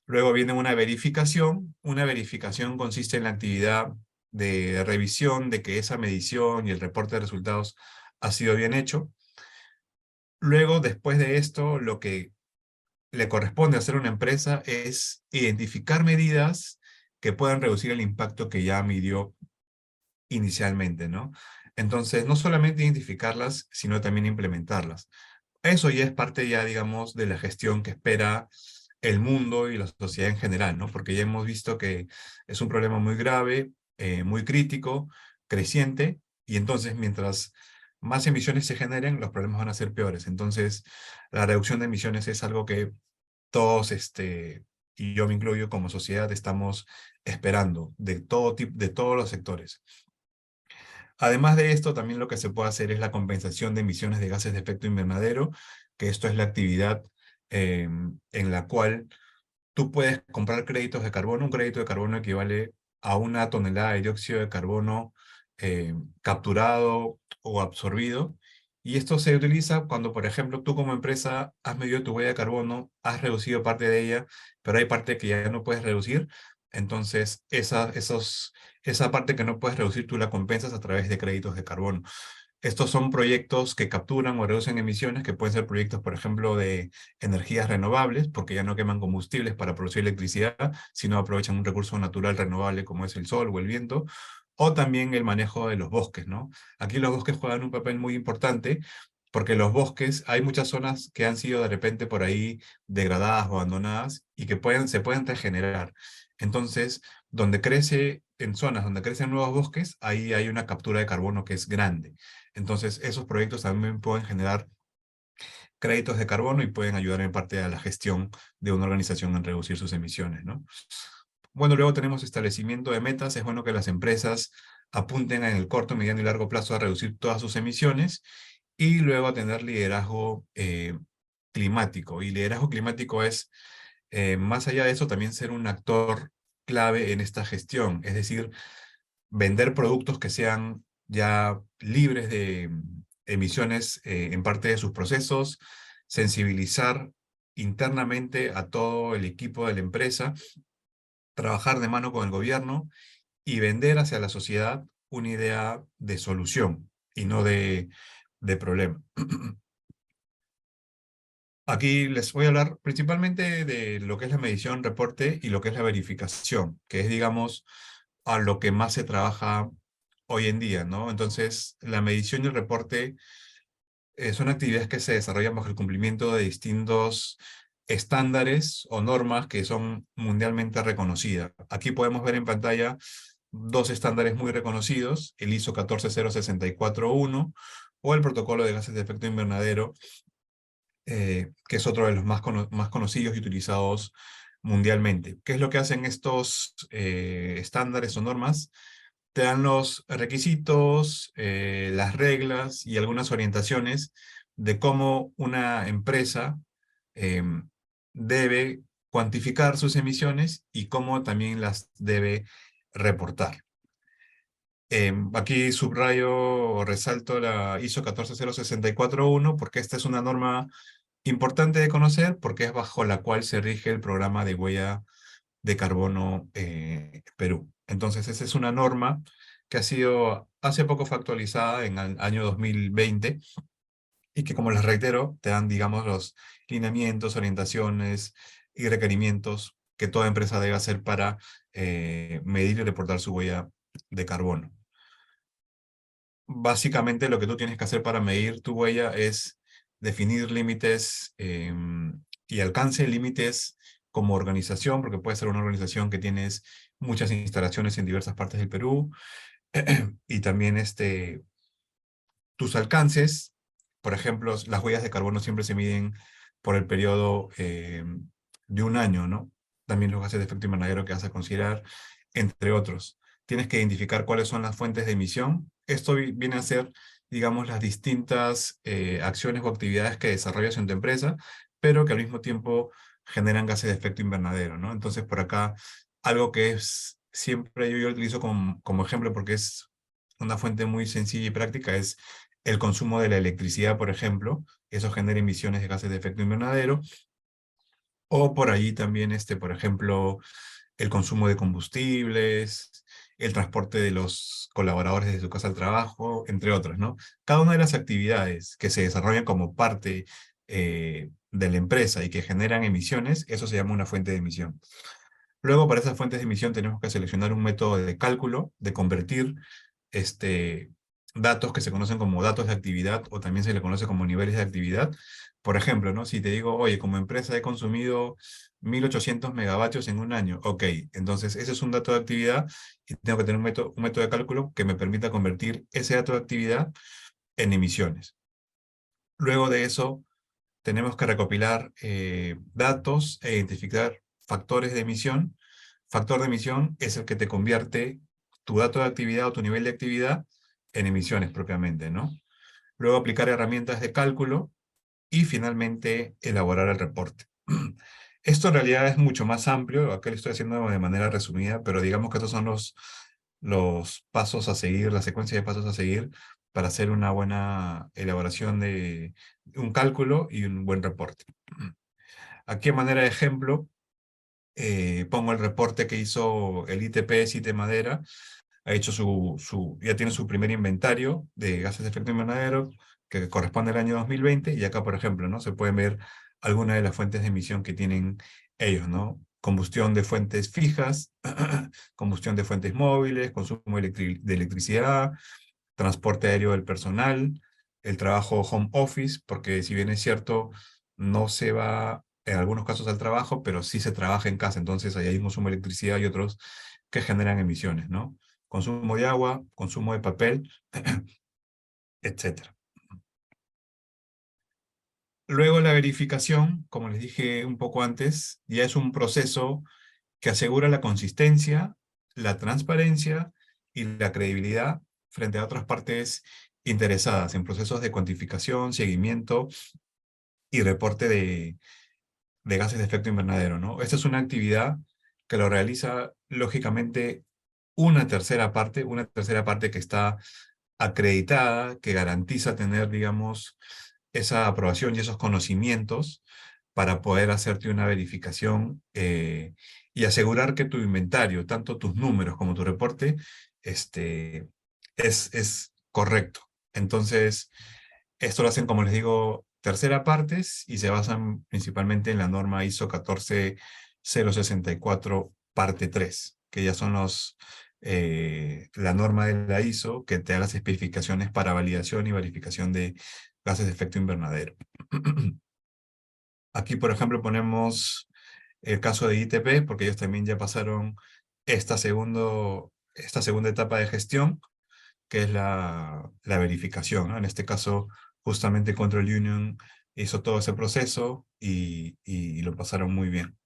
Luego viene una verificación. Una verificación consiste en la actividad de revisión de que esa medición y el reporte de resultados ha sido bien hecho. Luego, después de esto, lo que le corresponde hacer a una empresa es identificar medidas que puedan reducir el impacto que ya midió inicialmente, ¿no? Entonces, no solamente identificarlas, sino también implementarlas. Eso ya es parte ya, digamos, de la gestión que espera el mundo y la sociedad en general, ¿no? Porque ya hemos visto que es un problema muy grave, muy crítico, creciente, y entonces mientras más emisiones se generen, los problemas van a ser peores. Entonces, la reducción de emisiones es algo que todos, y yo me incluyo como sociedad, estamos esperando de todo tipo, de todos los sectores. Además de esto, también lo que se puede hacer es la compensación de emisiones de gases de efecto invernadero, que esto es la actividad en la cual tú puedes comprar créditos de carbono. Un crédito de carbono equivale a 1 tonelada de dióxido de carbono capturado o absorbido. Y esto se utiliza cuando, por ejemplo, tú como empresa has medido tu huella de carbono, has reducido parte de ella, pero hay parte que ya no puedes reducir. Entonces, esa parte que no puedes reducir, tú la compensas a través de créditos de carbono. Estos son proyectos que capturan o reducen emisiones, que pueden ser proyectos, por ejemplo, de energías renovables, porque ya no queman combustibles para producir electricidad, sino aprovechan un recurso natural renovable como es el sol o el viento, o también el manejo de los bosques, ¿no? Aquí los bosques juegan un papel muy importante, porque los bosques, hay muchas zonas que han sido de repente por ahí degradadas o abandonadas y que se pueden regenerar. Entonces, en zonas donde crecen nuevos bosques, ahí hay una captura de carbono que es grande. Entonces, esos proyectos también pueden generar créditos de carbono y pueden ayudar en parte a la gestión de una organización en reducir sus emisiones, ¿no? Bueno, luego tenemos establecimiento de metas. Es bueno que las empresas apunten en el corto, mediano y largo plazo a reducir todas sus emisiones y luego a tener liderazgo climático. Y liderazgo climático es, más allá de eso, también ser un actor clave en esta gestión, es decir, vender productos que sean ya libres de emisiones en parte de sus procesos, sensibilizar internamente a todo el equipo de la empresa, trabajar de mano con el gobierno y vender hacia la sociedad una idea de solución y no de problema. Aquí les voy a hablar principalmente de lo que es la medición, reporte y lo que es la verificación, que es, digamos, a lo que más se trabaja hoy en día, ¿no? Entonces, la medición y el reporte son actividades que se desarrollan bajo el cumplimiento de distintos estándares o normas que son mundialmente reconocidas. Aquí podemos ver en pantalla dos estándares muy reconocidos, el ISO 14064-1 o el Protocolo de Gases de Efecto Invernadero, que es otro de los más conocidos y utilizados mundialmente. ¿Qué es lo que hacen estos estándares o normas? Te dan los requisitos, las reglas y algunas orientaciones de cómo una empresa debe cuantificar sus emisiones y cómo también las debe reportar. Aquí subrayo o resalto la ISO 14064-1 porque esta es una norma importante de conocer porque es bajo la cual se rige el programa de huella de carbono Perú. Entonces, esa es una norma que ha sido hace poco fue actualizada en el año 2020 y que, como les reitero, te dan, digamos, los lineamientos, orientaciones y requerimientos que toda empresa debe hacer para medir y reportar su huella de carbono. Básicamente, lo que tú tienes que hacer para medir tu huella es definir límites y alcance, límites como organización, porque puede ser una organización que tienes muchas instalaciones en diversas partes del Perú, y también tus alcances. Por ejemplo, las huellas de carbono siempre se miden por el periodo de un año, ¿no? También los gases de efecto invernadero que vas a considerar, entre otros. Tienes que identificar cuáles son las fuentes de emisión. Esto viene a ser, digamos, las distintas acciones o actividades que desarrollas en tu empresa, pero que al mismo tiempo generan gases de efecto invernadero, ¿no? Entonces, por acá, algo que es siempre yo lo utilizo como ejemplo porque es una fuente muy sencilla y práctica, es el consumo de la electricidad, por ejemplo. Eso genera emisiones de gases de efecto invernadero. O por ahí también, por ejemplo, el consumo de combustibles, el transporte de los colaboradores de su casa al trabajo, entre otras, ¿no? Cada una de las actividades que se desarrollan como parte de la empresa y que generan emisiones, eso se llama una fuente de emisión. Luego, para esas fuentes de emisión tenemos que seleccionar un método de cálculo, de convertir datos que se conocen como datos de actividad o también se le conoce como niveles de actividad. Por ejemplo, ¿no? Si te digo, oye, como empresa he consumido 1800 megavatios en un año, ok, entonces ese es un dato de actividad y tengo que tener un método de cálculo que me permita convertir ese dato de actividad en emisiones. Luego de eso, tenemos que recopilar datos e identificar factores de emisión. Factor de emisión es el que te convierte tu dato de actividad o tu nivel de actividad en emisiones propiamente, ¿no? Luego aplicar herramientas de cálculo y finalmente elaborar el reporte. Esto en realidad es mucho más amplio, acá lo estoy haciendo de manera resumida, pero digamos que estos son los pasos a seguir, la secuencia de pasos a seguir para hacer una buena elaboración de un cálculo y un buen reporte. Aquí a manera de ejemplo, pongo el reporte que hizo el ITP Site Madera. Ha hecho ya tiene su primer inventario de gases de efecto invernadero que corresponde al año 2020 y acá, por ejemplo, ¿no? Se pueden ver algunas de las fuentes de emisión que tienen ellos, ¿no? Combustión de fuentes fijas, combustión de fuentes móviles, consumo de electricidad, transporte aéreo del personal, el trabajo home office, porque si bien es cierto, no se va en algunos casos al trabajo, pero sí se trabaja en casa, entonces ahí hay un consumo de electricidad y otros que generan emisiones, ¿no? Consumo de agua, consumo de papel, etc. Luego la verificación, como les dije un poco antes, ya es un proceso que asegura la consistencia, la transparencia y la credibilidad frente a otras partes interesadas en procesos de cuantificación, seguimiento y reporte de gases de efecto invernadero, ¿no? Esta es una actividad que lo realiza, lógicamente, una tercera parte que está acreditada, que garantiza tener, digamos, esa aprobación y esos conocimientos para poder hacerte una verificación y asegurar que tu inventario, tanto tus números como tu reporte, es correcto. Entonces, esto lo hacen, como les digo, tercera partes y se basan principalmente en la norma ISO 14064 parte 3, que ya son la norma de la ISO que te da las especificaciones para validación y verificación de gases de efecto invernadero. Aquí, por ejemplo, ponemos el caso de ITP, porque ellos también ya pasaron esta segunda etapa de gestión, que es la verificación, ¿no? En este caso, justamente Control Union hizo todo ese proceso y lo pasaron muy bien.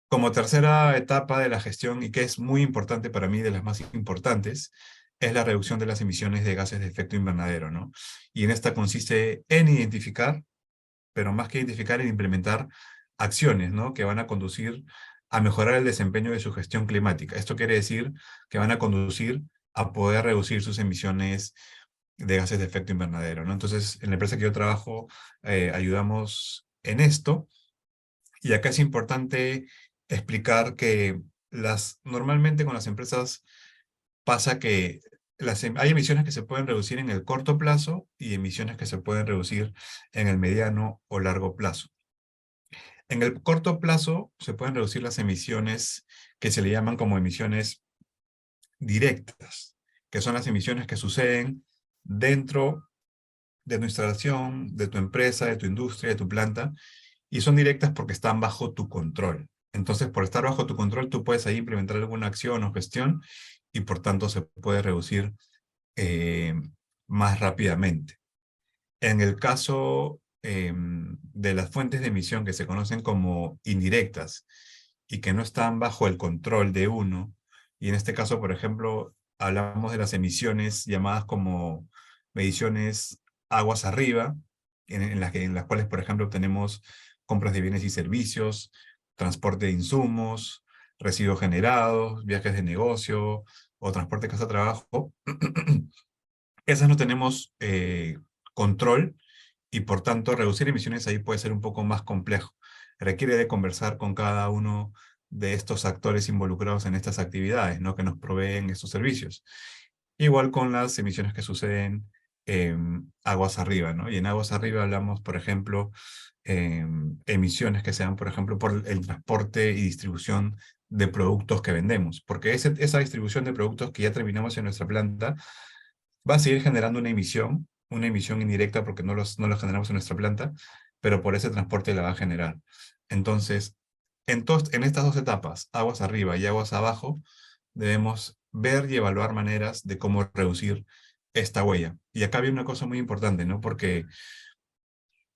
Como tercera etapa de la gestión, y que es muy importante para mí, de las más importantes, es la reducción de las emisiones de gases de efecto invernadero, ¿no? Y en esta consiste en identificar, pero más que identificar, en implementar acciones, ¿no? Que van a conducir a mejorar el desempeño de su gestión climática. Esto quiere decir que van a conducir a poder reducir sus emisiones de gases de efecto invernadero, ¿no? Entonces, en la empresa que yo trabajo, ayudamos en esto. Y acá es importante explicar que normalmente con las empresas pasa que hay emisiones que se pueden reducir en el corto plazo y emisiones que se pueden reducir en el mediano o largo plazo. En el corto plazo se pueden reducir las emisiones que se le llaman como emisiones directas, que son las emisiones que suceden dentro de tu instalación, de tu empresa, de tu industria, de tu planta, y son directas porque están bajo tu control. Entonces, por estar bajo tu control, tú puedes ahí implementar alguna acción o gestión y por tanto se puede reducir más rápidamente. En el caso de las fuentes de emisión que se conocen como indirectas y que no están bajo el control de uno, y en este caso, por ejemplo, hablamos de las emisiones llamadas como mediciones aguas arriba en las cuales, por ejemplo, tenemos compras de bienes y servicios, transporte de insumos, residuos generados, viajes de negocio o transporte casa-trabajo. Esas no tenemos control y por tanto reducir emisiones ahí puede ser un poco más complejo. Requiere de conversar con cada uno de estos actores involucrados en estas actividades, ¿no? Que nos proveen estos servicios. Igual con las emisiones que suceden aguas arriba, ¿no? Y en aguas arriba hablamos, por ejemplo, emisiones que sean, por ejemplo, por el transporte y distribución de productos que vendemos, porque esa distribución de productos que ya terminamos en nuestra planta va a seguir generando una emisión indirecta porque no los generamos en nuestra planta, pero por ese transporte la va a generar. Entonces, en estas dos etapas, aguas arriba y aguas abajo, debemos ver y evaluar maneras de cómo reducir esta huella. Y acá viene una cosa muy importante, ¿no? Porque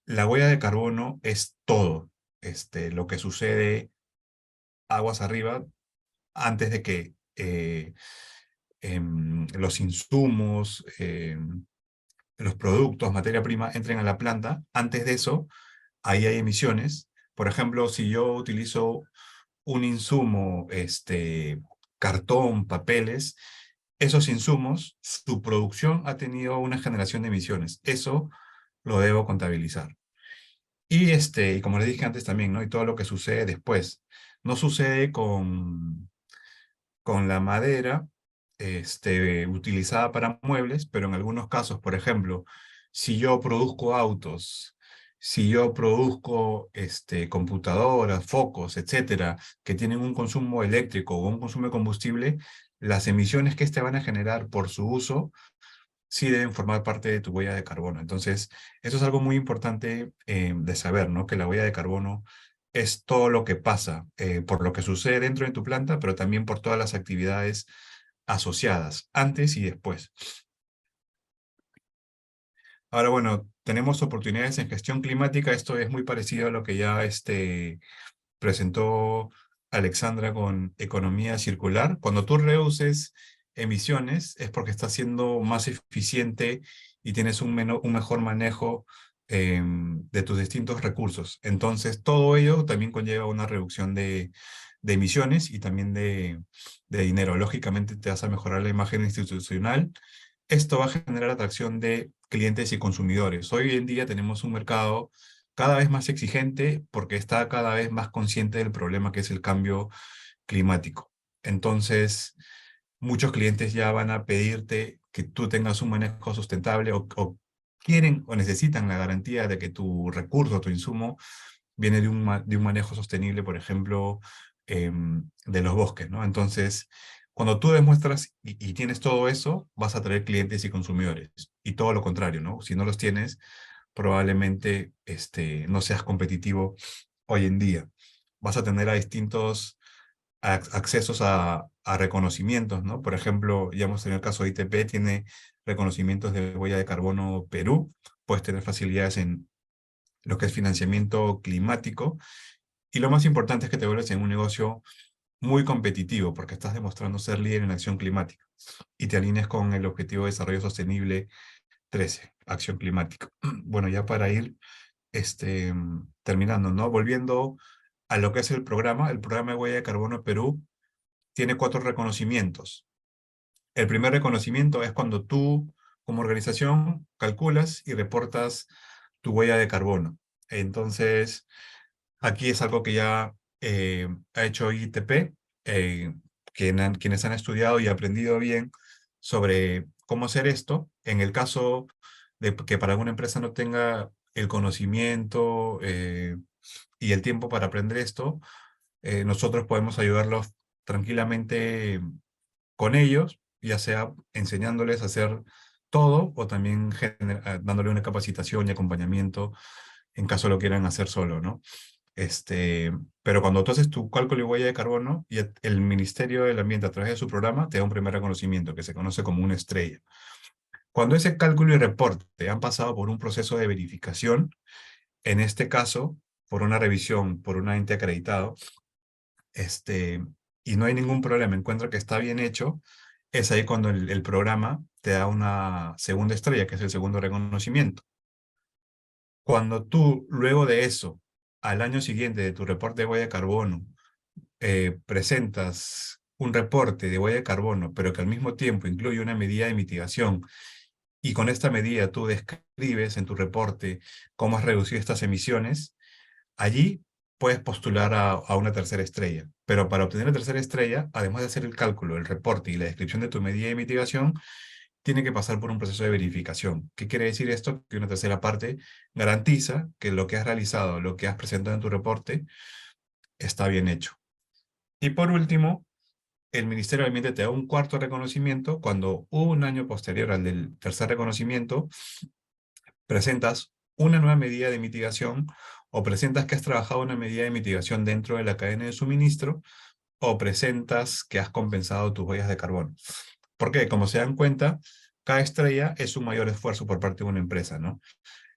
la huella de carbono es todo lo que sucede aguas arriba antes de que los insumos, los productos, materia prima, entren a la planta. Antes de eso, ahí hay emisiones. Por ejemplo, si yo utilizo un insumo, cartón, papeles, esos insumos, su producción ha tenido una generación de emisiones. Eso lo debo contabilizar. Y como les dije antes también, ¿no? Y todo lo que sucede después. No sucede con la madera utilizada para muebles, pero en algunos casos, por ejemplo, si yo produzco autos, si yo produzco computadoras, focos, etcétera, que tienen un consumo eléctrico o un consumo de combustible, las emisiones que van a generar por su uso sí deben formar parte de tu huella de carbono. Entonces, eso es algo muy importante de saber, ¿no? Que la huella de carbono es todo lo que pasa, por lo que sucede dentro de tu planta, pero también por todas las actividades asociadas, antes y después. Ahora, bueno, tenemos oportunidades en gestión climática. Esto es muy parecido a lo que ya presentó Alexandra con economía circular. Cuando tú reduces emisiones es porque estás siendo más eficiente y tienes un mejor manejo de tus distintos recursos. Entonces, todo ello también conlleva una reducción de emisiones y también de dinero. Lógicamente, te vas a mejorar la imagen institucional. Esto va a generar atracción de clientes y consumidores. Hoy en día tenemos un mercado cada vez más exigente porque está cada vez más consciente del problema que es el cambio climático. Entonces, muchos clientes ya van a pedirte que tú tengas un manejo sustentable o quieren o necesitan la garantía de que tu recurso, tu insumo, viene de un manejo sostenible, por ejemplo, de los bosques, ¿no? Entonces, cuando tú demuestras y tienes todo eso, vas a atraer clientes y consumidores. Y todo lo contrario, ¿no? Si no los tienes, probablemente no seas competitivo hoy en día. Vas a tener a distintos accesos a reconocimientos, ¿no? Por ejemplo, ya hemos tenido el caso de ITP, tiene reconocimientos de huella de carbono Perú, puedes tener facilidades en lo que es financiamiento climático, y lo más importante es que te vuelves en un negocio muy competitivo, porque estás demostrando ser líder en acción climática, y te alineas con el Objetivo de Desarrollo Sostenible 13, acción climática. Bueno, ya para ir terminando, ¿no? Volviendo a lo que es el programa de huella de carbono Perú tiene 4 reconocimientos. El primer reconocimiento es cuando tú, como organización, calculas y reportas tu huella de carbono. Entonces, aquí es algo que ya ha hecho ITP, quienes han estudiado y aprendido bien sobre cómo hacer esto. En el caso de que para alguna empresa no tenga el conocimiento y el tiempo para aprender esto, nosotros podemos ayudarlos tranquilamente con ellos, ya sea enseñándoles a hacer todo o también dándole una capacitación y acompañamiento en caso lo quieran hacer solo, ¿no? Pero cuando tú haces tu cálculo de huella de carbono, y el Ministerio del Ambiente a través de su programa te da un primer reconocimiento que se conoce como una estrella. Cuando ese cálculo y reporte han pasado por un proceso de verificación, en este caso, por una revisión, por un ente acreditado, y no hay ningún problema, encuentra que está bien hecho, es ahí cuando el programa te da una segunda estrella, que es el segundo reconocimiento. Cuando tú, luego de eso, al año siguiente de tu reporte de huella de carbono, presentas un reporte de huella de carbono, pero que al mismo tiempo incluye una medida de mitigación, y con esta medida tú describes en tu reporte cómo has reducido estas emisiones, allí puedes postular a una tercera estrella. Pero para obtener la tercera estrella, además de hacer el cálculo, el reporte y la descripción de tu medida de mitigación, tiene que pasar por un proceso de verificación. ¿Qué quiere decir esto? Que una tercera parte garantiza que lo que has realizado, lo que has presentado en tu reporte, está bien hecho. Y por último, el Ministerio del Ambiente te da un cuarto reconocimiento cuando un año posterior al del tercer reconocimiento presentas una nueva medida de mitigación, o presentas que has trabajado una medida de mitigación dentro de la cadena de suministro, o presentas que has compensado tus huellas de carbono. Porque, como se dan cuenta, cada estrella es un mayor esfuerzo por parte de una empresa, ¿no?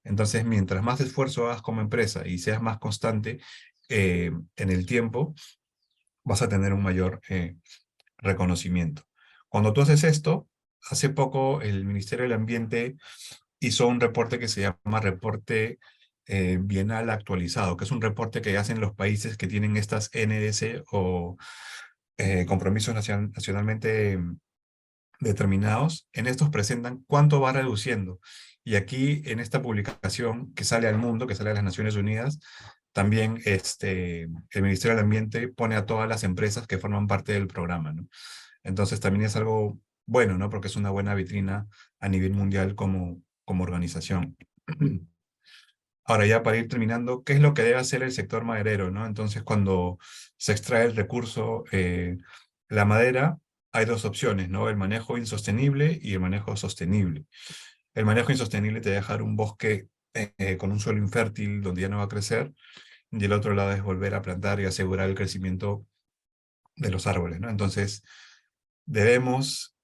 Entonces, mientras más esfuerzo hagas como empresa y seas más constante en el tiempo, vas a tener un mayor reconocimiento. Cuando tú haces esto, hace poco el Ministerio del Ambiente hizo un reporte que se llama Reporte Bienal Actualizado, que es un reporte que hacen los países que tienen estas NDC o compromisos nacionalmente determinados. En estos presentan cuánto va reduciendo. Y aquí, en esta publicación que sale al mundo, que sale a las Naciones Unidas, también el Ministerio del Ambiente pone a todas las empresas que forman parte del programa, ¿no? Entonces también es algo bueno, ¿no? Porque es una buena vitrina a nivel mundial como organización. Ahora ya para ir terminando, ¿qué es lo que debe hacer el sector maderero, ¿no? Entonces cuando se extrae el recurso, la madera, hay dos opciones, ¿no? El manejo insostenible y el manejo sostenible. El manejo insostenible te deja un bosque con un suelo infértil donde ya no va a crecer, y el otro lado es volver a plantar y asegurar el crecimiento de los árboles, ¿no? Entonces debemos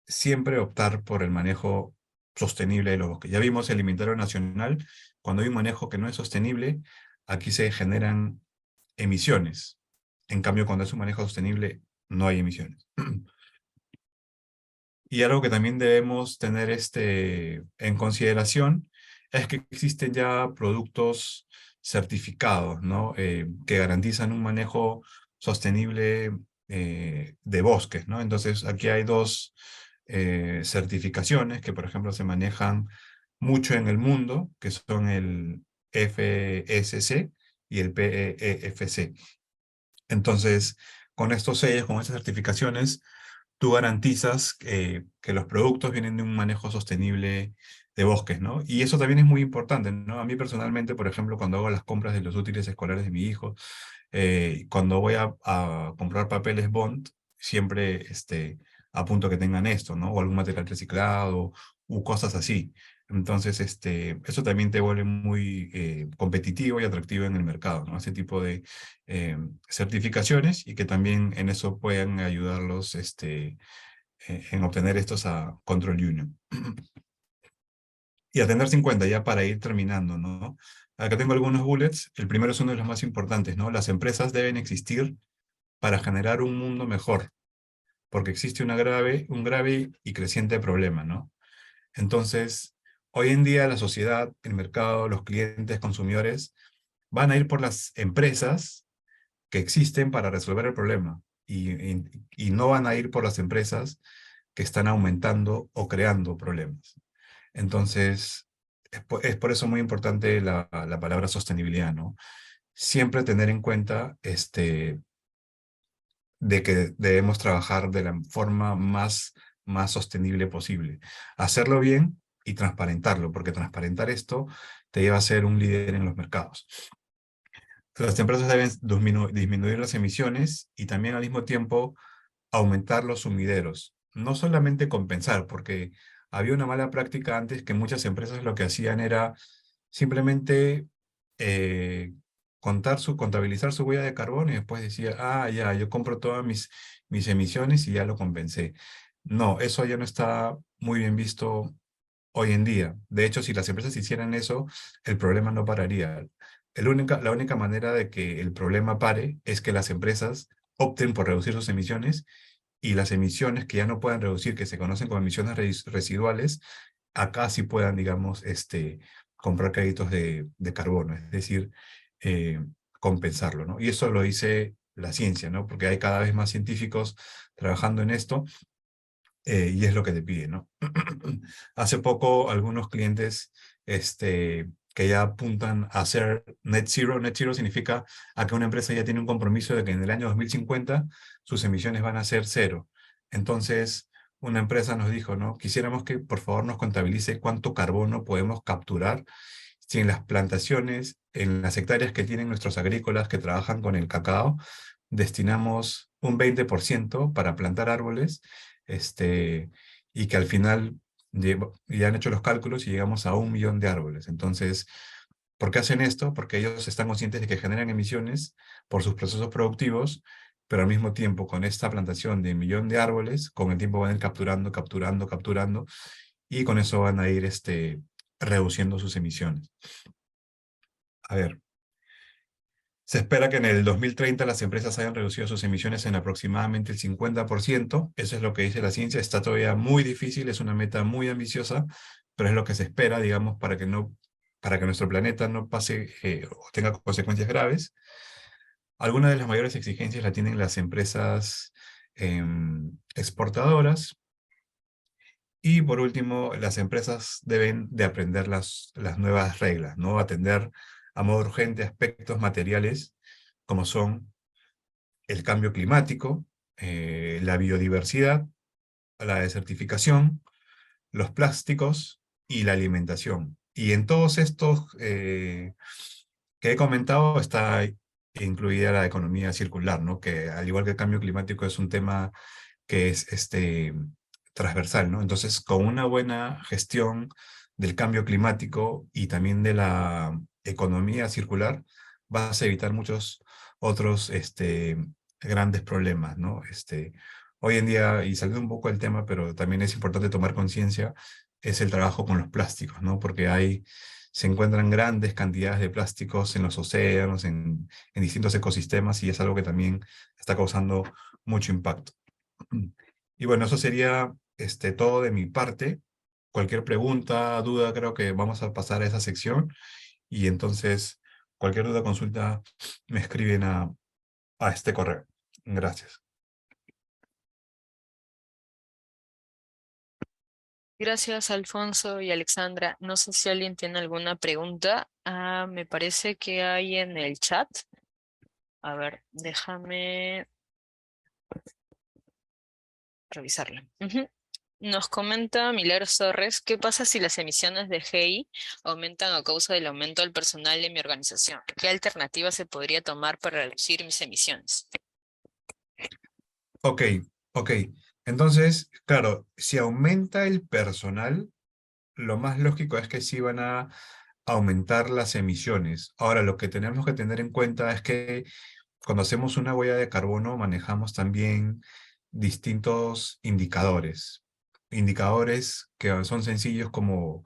siempre optar por el manejo sostenible de los bosques. Ya vimos el inventario nacional, cuando hay un manejo que no es sostenible, aquí se generan emisiones. En cambio, cuando es un manejo sostenible, no hay emisiones. Y algo que también debemos tener en consideración es que existen ya productos certificados, ¿no? Que garantizan un manejo sostenible de bosques, ¿no? Entonces, aquí hay dos certificaciones que, por ejemplo, se manejan mucho en el mundo, que son el FSC y el PEFC. Entonces, con estos sellos, con estas certificaciones, tú garantizas que los productos vienen de un manejo sostenible de bosques, ¿no? Y eso también es muy importante, ¿no? A mí personalmente, por ejemplo, cuando hago las compras de los útiles escolares de mi hijo, cuando voy a comprar papeles Bond, siempre apunto que tengan esto, ¿no? O algún material reciclado, u cosas así. Entonces, eso también te vuelve muy competitivo y atractivo en el mercado, ¿no? Ese tipo de certificaciones, y que también en eso puedan ayudarlos en obtener estos a Control Union. Y a tenerse en cuenta ya para ir terminando, ¿no? Acá tengo algunos bullets. El primero es uno de los más importantes, ¿no? Las empresas deben existir para generar un mundo mejor, porque existe un grave y creciente problema, ¿no? Entonces, hoy en día la sociedad, el mercado, los clientes, consumidores, van a ir por las empresas que existen para resolver el problema, y no van a ir por las empresas que están aumentando o creando problemas. Entonces, es por eso muy importante la palabra sostenibilidad, ¿no? Siempre tener en cuenta de que debemos trabajar de la forma más sostenible posible. Hacerlo bien y transparentarlo, porque transparentar esto te lleva a ser un líder en los mercados. Las empresas deben disminuir las emisiones y también al mismo tiempo aumentar los sumideros. No solamente compensar, porque había una mala práctica antes, que muchas empresas lo que hacían era simplemente eh, contabilizar su huella de carbono, y después decía, ah, ya, yo compro todas mis emisiones y ya lo compensé. No, eso ya no está muy bien visto hoy en día. De hecho, si las empresas hicieran eso, el problema no pararía. La única manera de que el problema pare es que las empresas opten por reducir sus emisiones, y las emisiones que ya no puedan reducir, que se conocen como emisiones residuales, acá sí puedan, digamos, comprar créditos de carbono, es decir, compensarlo, ¿no? Y eso lo dice la ciencia, ¿no? Porque hay cada vez más científicos trabajando en esto, y es lo que te piden, ¿no? Hace poco algunos clientes que ya apuntan a hacer net zero. Net zero significa a que una empresa ya tiene un compromiso de que en el año 2050 sus emisiones van a ser cero. Entonces, una empresa nos dijo, ¿no? Quisiéramos que por favor nos contabilice cuánto carbono podemos capturar si en las plantaciones, en las hectáreas que tienen nuestros agrícolas que trabajan con el cacao, destinamos un 20% para plantar árboles, y que al final ya han hecho los cálculos y llegamos a 1 millón de árboles. Entonces, ¿por qué hacen esto? Porque ellos están conscientes de que generan emisiones por sus procesos productivos, pero al mismo tiempo con esta plantación de 1 millón de árboles, con el tiempo van a ir capturando, capturando, capturando, y con eso van a ir reduciendo sus emisiones. A ver, se espera que en el 2030 las empresas hayan reducido sus emisiones en aproximadamente el 50%. Eso es lo que dice la ciencia. Está todavía muy difícil, es una meta muy ambiciosa, pero es lo que se espera, digamos, para que nuestro planeta no pase o tenga consecuencias graves. Algunas de las mayores exigencias la tienen las empresas exportadoras. Y por último, las empresas deben de aprender las nuevas reglas, ¿no? Atender a modo urgente aspectos materiales como son el cambio climático, la biodiversidad, la desertificación, los plásticos y la alimentación. Y en todos estos que he comentado está incluida la economía circular, ¿no? Que al igual que el cambio climático es un tema que es transversal, ¿no? Entonces, con una buena gestión del cambio climático y también de la economía circular, vas a evitar muchos otros grandes problemas, ¿no? Hoy en día, y saliendo un poco del tema, pero también es importante tomar conciencia, es el trabajo con los plásticos, ¿no? Porque se encuentran grandes cantidades de plásticos en los océanos, en distintos ecosistemas, y es algo que también está causando mucho impacto. Y bueno, eso sería todo de mi parte. Cualquier pregunta, duda, creo que vamos a pasar a esa sección. Y entonces, cualquier duda, consulta, me escriben a este correo. Gracias. Gracias, Alfonso y Alexandra. No sé si alguien tiene alguna pregunta. Me parece que hay en el chat. A ver, déjame revisarlo. Ujú. Nos comenta Milagros Torres, ¿qué pasa si las emisiones de GI aumentan a causa del aumento del personal de mi organización? ¿Qué alternativa se podría tomar para reducir mis emisiones? Ok, ok. Entonces, claro, si aumenta el personal, lo más lógico es que sí van a aumentar las emisiones. Ahora, lo que tenemos que tener en cuenta es que cuando hacemos una huella de carbono, manejamos también distintos indicadores. Indicadores que son sencillos como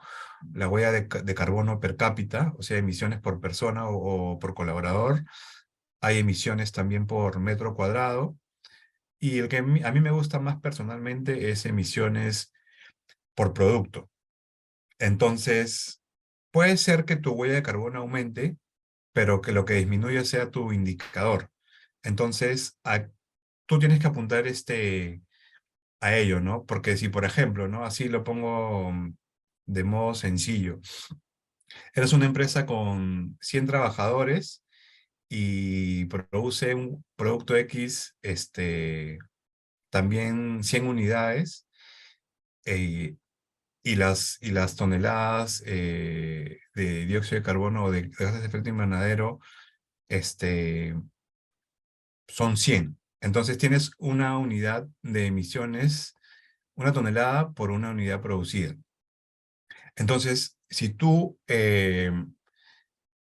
la huella de carbono per cápita, o sea, emisiones por persona o por colaborador. Hay emisiones también por metro cuadrado. Y el que a mí me gusta más personalmente es emisiones por producto. Entonces, puede ser que tu huella de carbono aumente, pero que lo que disminuya sea tu indicador. Entonces, tú tienes que apuntar a ello, ¿no? Porque si, por ejemplo, ¿no? Así lo pongo de modo sencillo. Eres una empresa con 100 trabajadores y produce un producto X, también 100 unidades, eh, y las toneladas de dióxido de carbono o de gases de efecto invernadero son 100. Entonces tienes una unidad de emisiones, una tonelada por una unidad producida. Entonces, si tú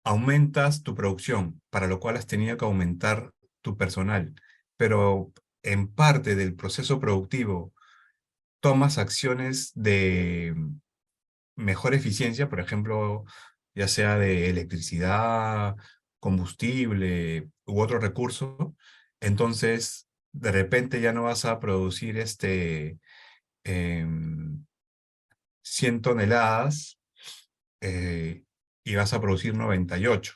aumentas tu producción, para lo cual has tenido que aumentar tu personal, pero en parte del proceso productivo tomas acciones de mejor eficiencia, por ejemplo, ya sea de electricidad, combustible u otro recurso, entonces de repente ya no vas a producir 100 toneladas, y vas a producir 98.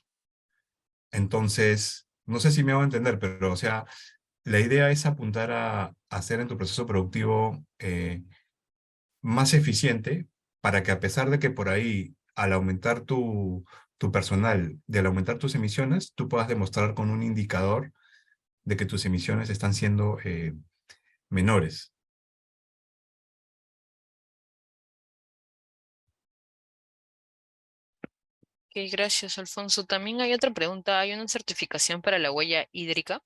Entonces, no sé si me hago entender, pero o sea, la idea es apuntar a hacer en tu proceso productivo más eficiente para que a pesar de que por ahí, al aumentar tu personal, al aumentar tus emisiones, tú puedas demostrar con un indicador de que tus emisiones están siendo menores. Ok, gracias, Alfonso. También hay otra pregunta. ¿Hay una certificación para la huella hídrica?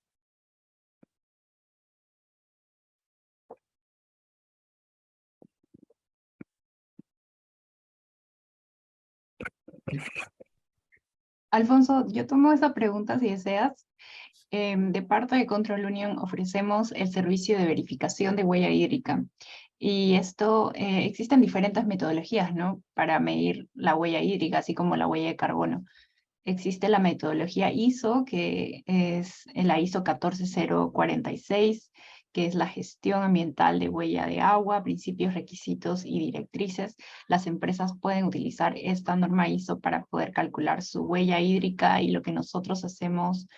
Alfonso, yo tomo esa pregunta si deseas. De parte de Control Union ofrecemos el servicio de verificación de huella hídrica. Y esto, existen diferentes metodologías, ¿no? Para medir la huella hídrica, así como la huella de carbono. Existe la metodología ISO, que es la ISO 14046, que es la gestión ambiental de huella de agua, principios, requisitos y directrices. Las empresas pueden utilizar esta norma ISO para poder calcular su huella hídrica, y lo que nosotros hacemos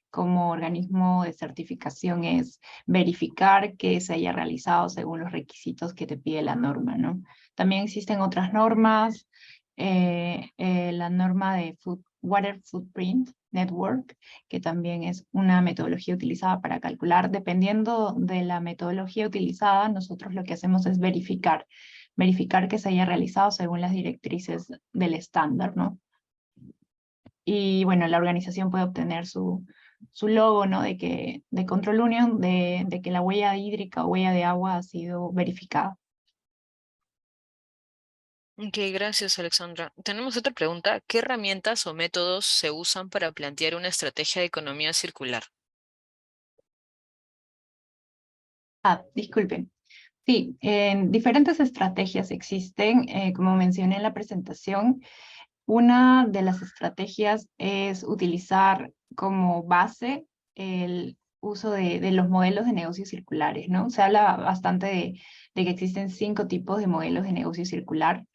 como organismo de certificación es verificar que se haya realizado según los requisitos que te pide la norma, ¿no? También existen otras normas, la norma de Water Footprint Network, que también es una metodología utilizada para calcular. Dependiendo de la metodología utilizada, nosotros lo que hacemos es verificar que se haya realizado según las directrices del estándar, ¿no? Y bueno, la organización puede obtener su logo, ¿no? De Control Union, de que la huella hídrica o huella de agua ha sido verificada. Ok, gracias, Alexandra. Tenemos otra pregunta. ¿Qué herramientas o métodos se usan para plantear una estrategia de economía circular? Disculpen. Sí, diferentes estrategias existen, como mencioné en la presentación. Una de las estrategias es utilizar como base el uso de los modelos de negocios circulares, ¿no? Se habla bastante de que existen 5 tipos de modelos de negocio circular.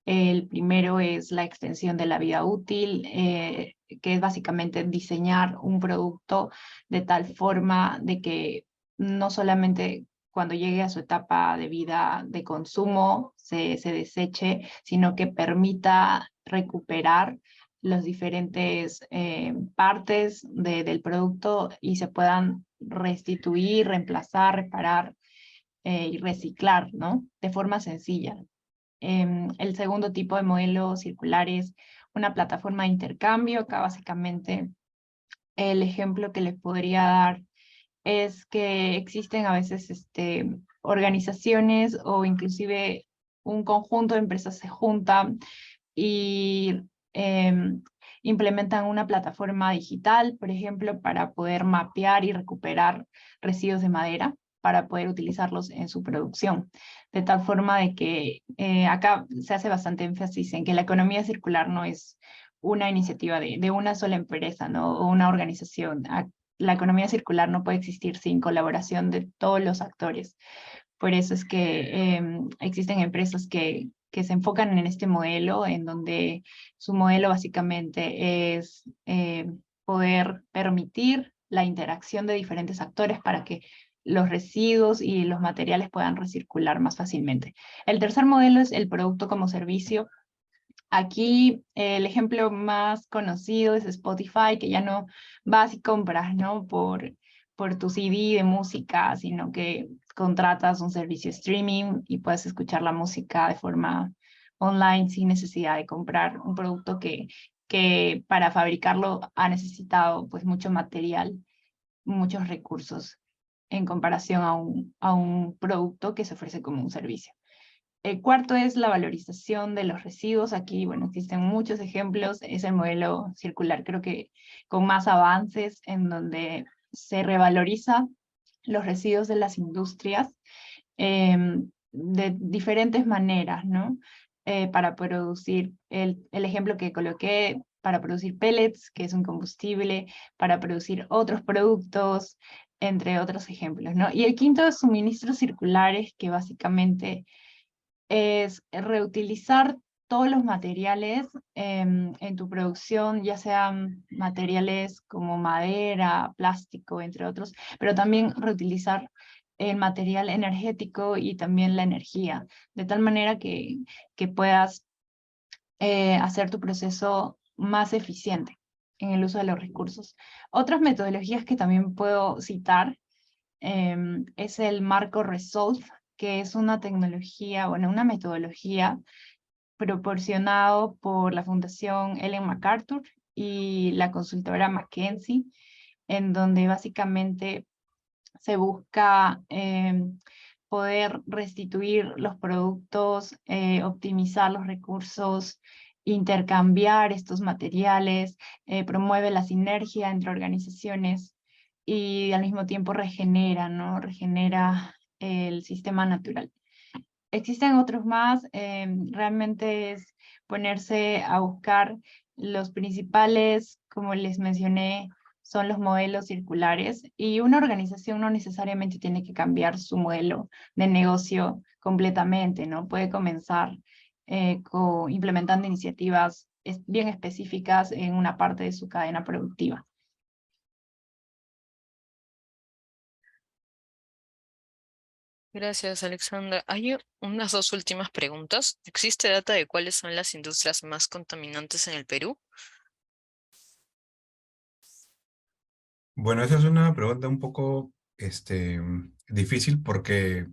El primero es la extensión de la vida útil, que es básicamente diseñar un producto de tal forma de que no solamente cuando llegue a su etapa de vida de consumo se deseche, sino que permita recuperar las diferentes partes del producto y se puedan restituir, reemplazar, reparar y reciclar, ¿no? De forma sencilla. El segundo tipo de modelo circular es una plataforma de intercambio. Acá básicamente el ejemplo que les podría dar es que existen a veces organizaciones o inclusive un conjunto de empresas se juntan y implementan una plataforma digital, por ejemplo, para poder mapear y recuperar residuos de madera para poder utilizarlos en su producción. De tal forma de que acá se hace bastante énfasis en que la economía circular no es una iniciativa de una sola empresa, ¿no? O una organización. La economía circular no puede existir sin colaboración de todos los actores. Por eso es que existen empresas que se enfocan en este modelo, en donde su modelo básicamente es poder permitir la interacción de diferentes actores para que los residuos y los materiales puedan recircular más fácilmente. El tercer modelo es el producto como servicio. Aquí el ejemplo más conocido es Spotify, que ya no vas y compras, ¿no? Por tu CD de música, sino que contratas un servicio streaming y puedes escuchar la música de forma online sin necesidad de comprar un producto que para fabricarlo ha necesitado pues mucho material, muchos recursos en comparación a un producto que se ofrece como un servicio. El cuarto es la valorización de los residuos. Aquí, bueno, existen muchos ejemplos. Es el modelo circular, creo que con más avances, en donde se revaloriza los residuos de las industrias de diferentes maneras, ¿no? Para producir, el ejemplo que coloqué, para producir pellets, que es un combustible, para producir otros productos, entre otros ejemplos, ¿no? Y el quinto es suministros circulares, que básicamente es reutilizar todos los materiales en tu producción, ya sean materiales como madera, plástico, entre otros, pero también reutilizar el material energético y también la energía, de tal manera que puedas hacer tu proceso más eficiente en el uso de los recursos. Otras metodologías que también puedo citar es el marco Resolve, que es una tecnología, bueno, una metodología proporcionado por la Fundación Ellen MacArthur y la consultora McKinsey, en donde básicamente se busca poder restituir los productos, optimizar los recursos, intercambiar estos materiales, promueve la sinergia entre organizaciones y al mismo tiempo regenera, ¿no? Regenera el sistema natural. Existen otros más, realmente es ponerse a buscar los principales, como les mencioné, son los modelos circulares y una organización no necesariamente tiene que cambiar su modelo de negocio completamente, ¿no? Puede comenzar implementando iniciativas bien específicas en una parte de su cadena productiva. Gracias, Alexandra. Hay unas dos últimas preguntas. ¿Existe data de cuáles son las industrias más contaminantes en el Perú? Bueno, esa es una pregunta un poco difícil porque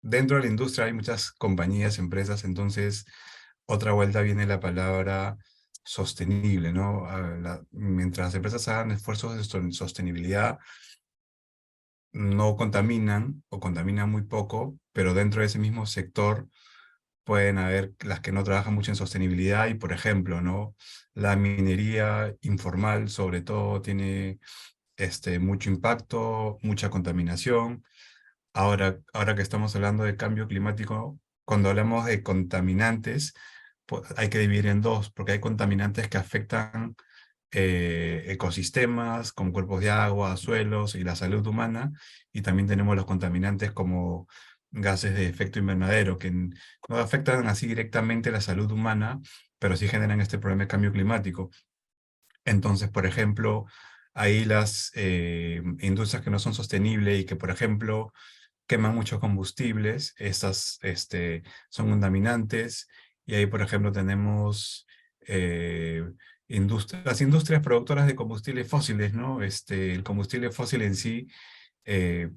dentro de la industria hay muchas compañías, empresas, entonces otra vuelta viene la palabra sostenible, ¿no? Mientras las empresas hagan esfuerzos de sostenibilidad, no contaminan o contaminan muy poco, pero dentro de ese mismo sector pueden haber las que no trabajan mucho en sostenibilidad y, por ejemplo, ¿no? La minería informal sobre todo tiene mucho impacto, mucha contaminación. Ahora que estamos hablando de cambio climático, cuando hablamos de contaminantes, pues hay que dividir en dos, porque hay contaminantes que afectan ecosistemas, como cuerpos de agua, suelos y la salud humana, y también tenemos los contaminantes como gases de efecto invernadero, que no afectan así directamente la salud humana, pero sí generan este problema de cambio climático. Entonces, por ejemplo, hay las industrias que no son sostenibles y que, por ejemplo, queman muchos combustibles, estas son contaminantes, y ahí, por ejemplo, tenemos las industrias productoras de combustibles fósiles, ¿no? El combustible fósil en sí eh,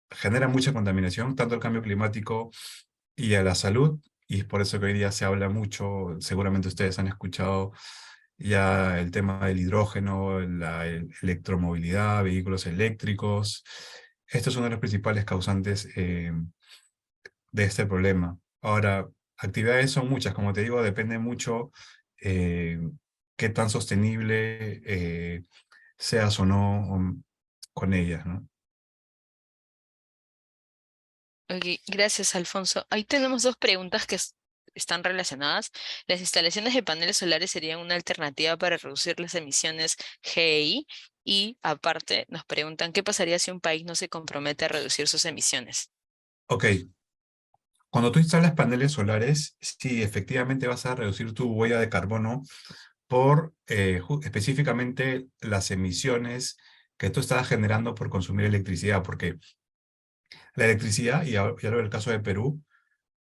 genera mucha contaminación, tanto al cambio climático y a la salud, y es por eso que hoy día se habla mucho, seguramente ustedes han escuchado ya el tema del hidrógeno, la electromovilidad, vehículos eléctricos. Esto es uno de los principales causantes de este problema. Ahora, actividades son muchas, como te digo, depende mucho eh, qué tan sostenible seas o no con ellas, ¿no? Ok, gracias, Alfonso. Ahí tenemos dos preguntas que están relacionadas. ¿Las instalaciones de paneles solares serían una alternativa para reducir las emisiones GEI? Y aparte, nos preguntan, ¿qué pasaría si un país no se compromete a reducir sus emisiones? Ok, cuando tú instalas paneles solares, sí, efectivamente vas a reducir tu huella de carbono por específicamente las emisiones que tú estás generando por consumir electricidad, porque la electricidad, y hablo del caso de Perú,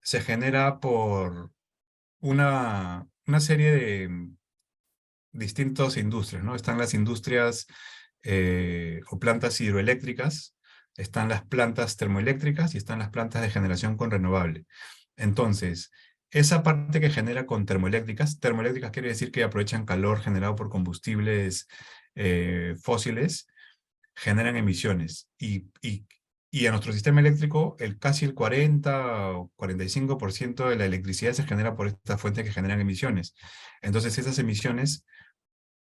se genera por una serie de distintas industrias, ¿no? Están las industrias o plantas hidroeléctricas, están las plantas termoeléctricas y están las plantas de generación con renovable. Entonces, esa parte que genera con termoeléctricas quiere decir que aprovechan calor generado por combustibles fósiles, generan emisiones. Y a nuestro sistema eléctrico, casi el 40 o 45% de la electricidad se genera por estas fuentes que generan emisiones. Entonces, esas emisiones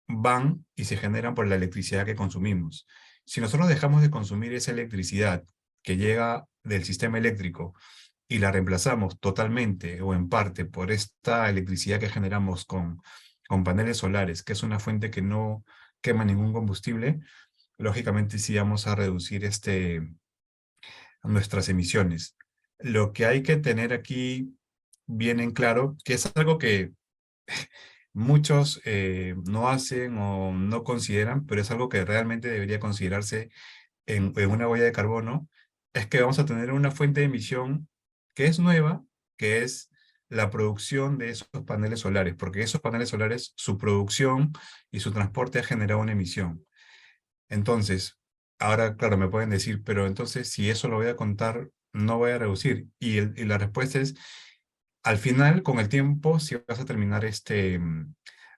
van y se generan por la electricidad que consumimos. Si nosotros dejamos de consumir esa electricidad que llega del sistema eléctrico y la reemplazamos totalmente o en parte por esta electricidad que generamos con paneles solares, que es una fuente que no quema ningún combustible, lógicamente sí vamos a reducir nuestras emisiones. Lo que hay que tener aquí bien en claro, que es algo que muchos no hacen o no consideran, pero es algo que realmente debería considerarse en una huella de carbono, es que vamos a tener una fuente de emisión que es nueva, que es la producción de esos paneles solares, porque esos paneles solares, su producción y su transporte ha generado una emisión. Entonces, ahora, claro, me pueden decir, pero entonces si eso lo voy a contar, no voy a reducir. Y la respuesta es, al final, con el tiempo, sí vas a terminar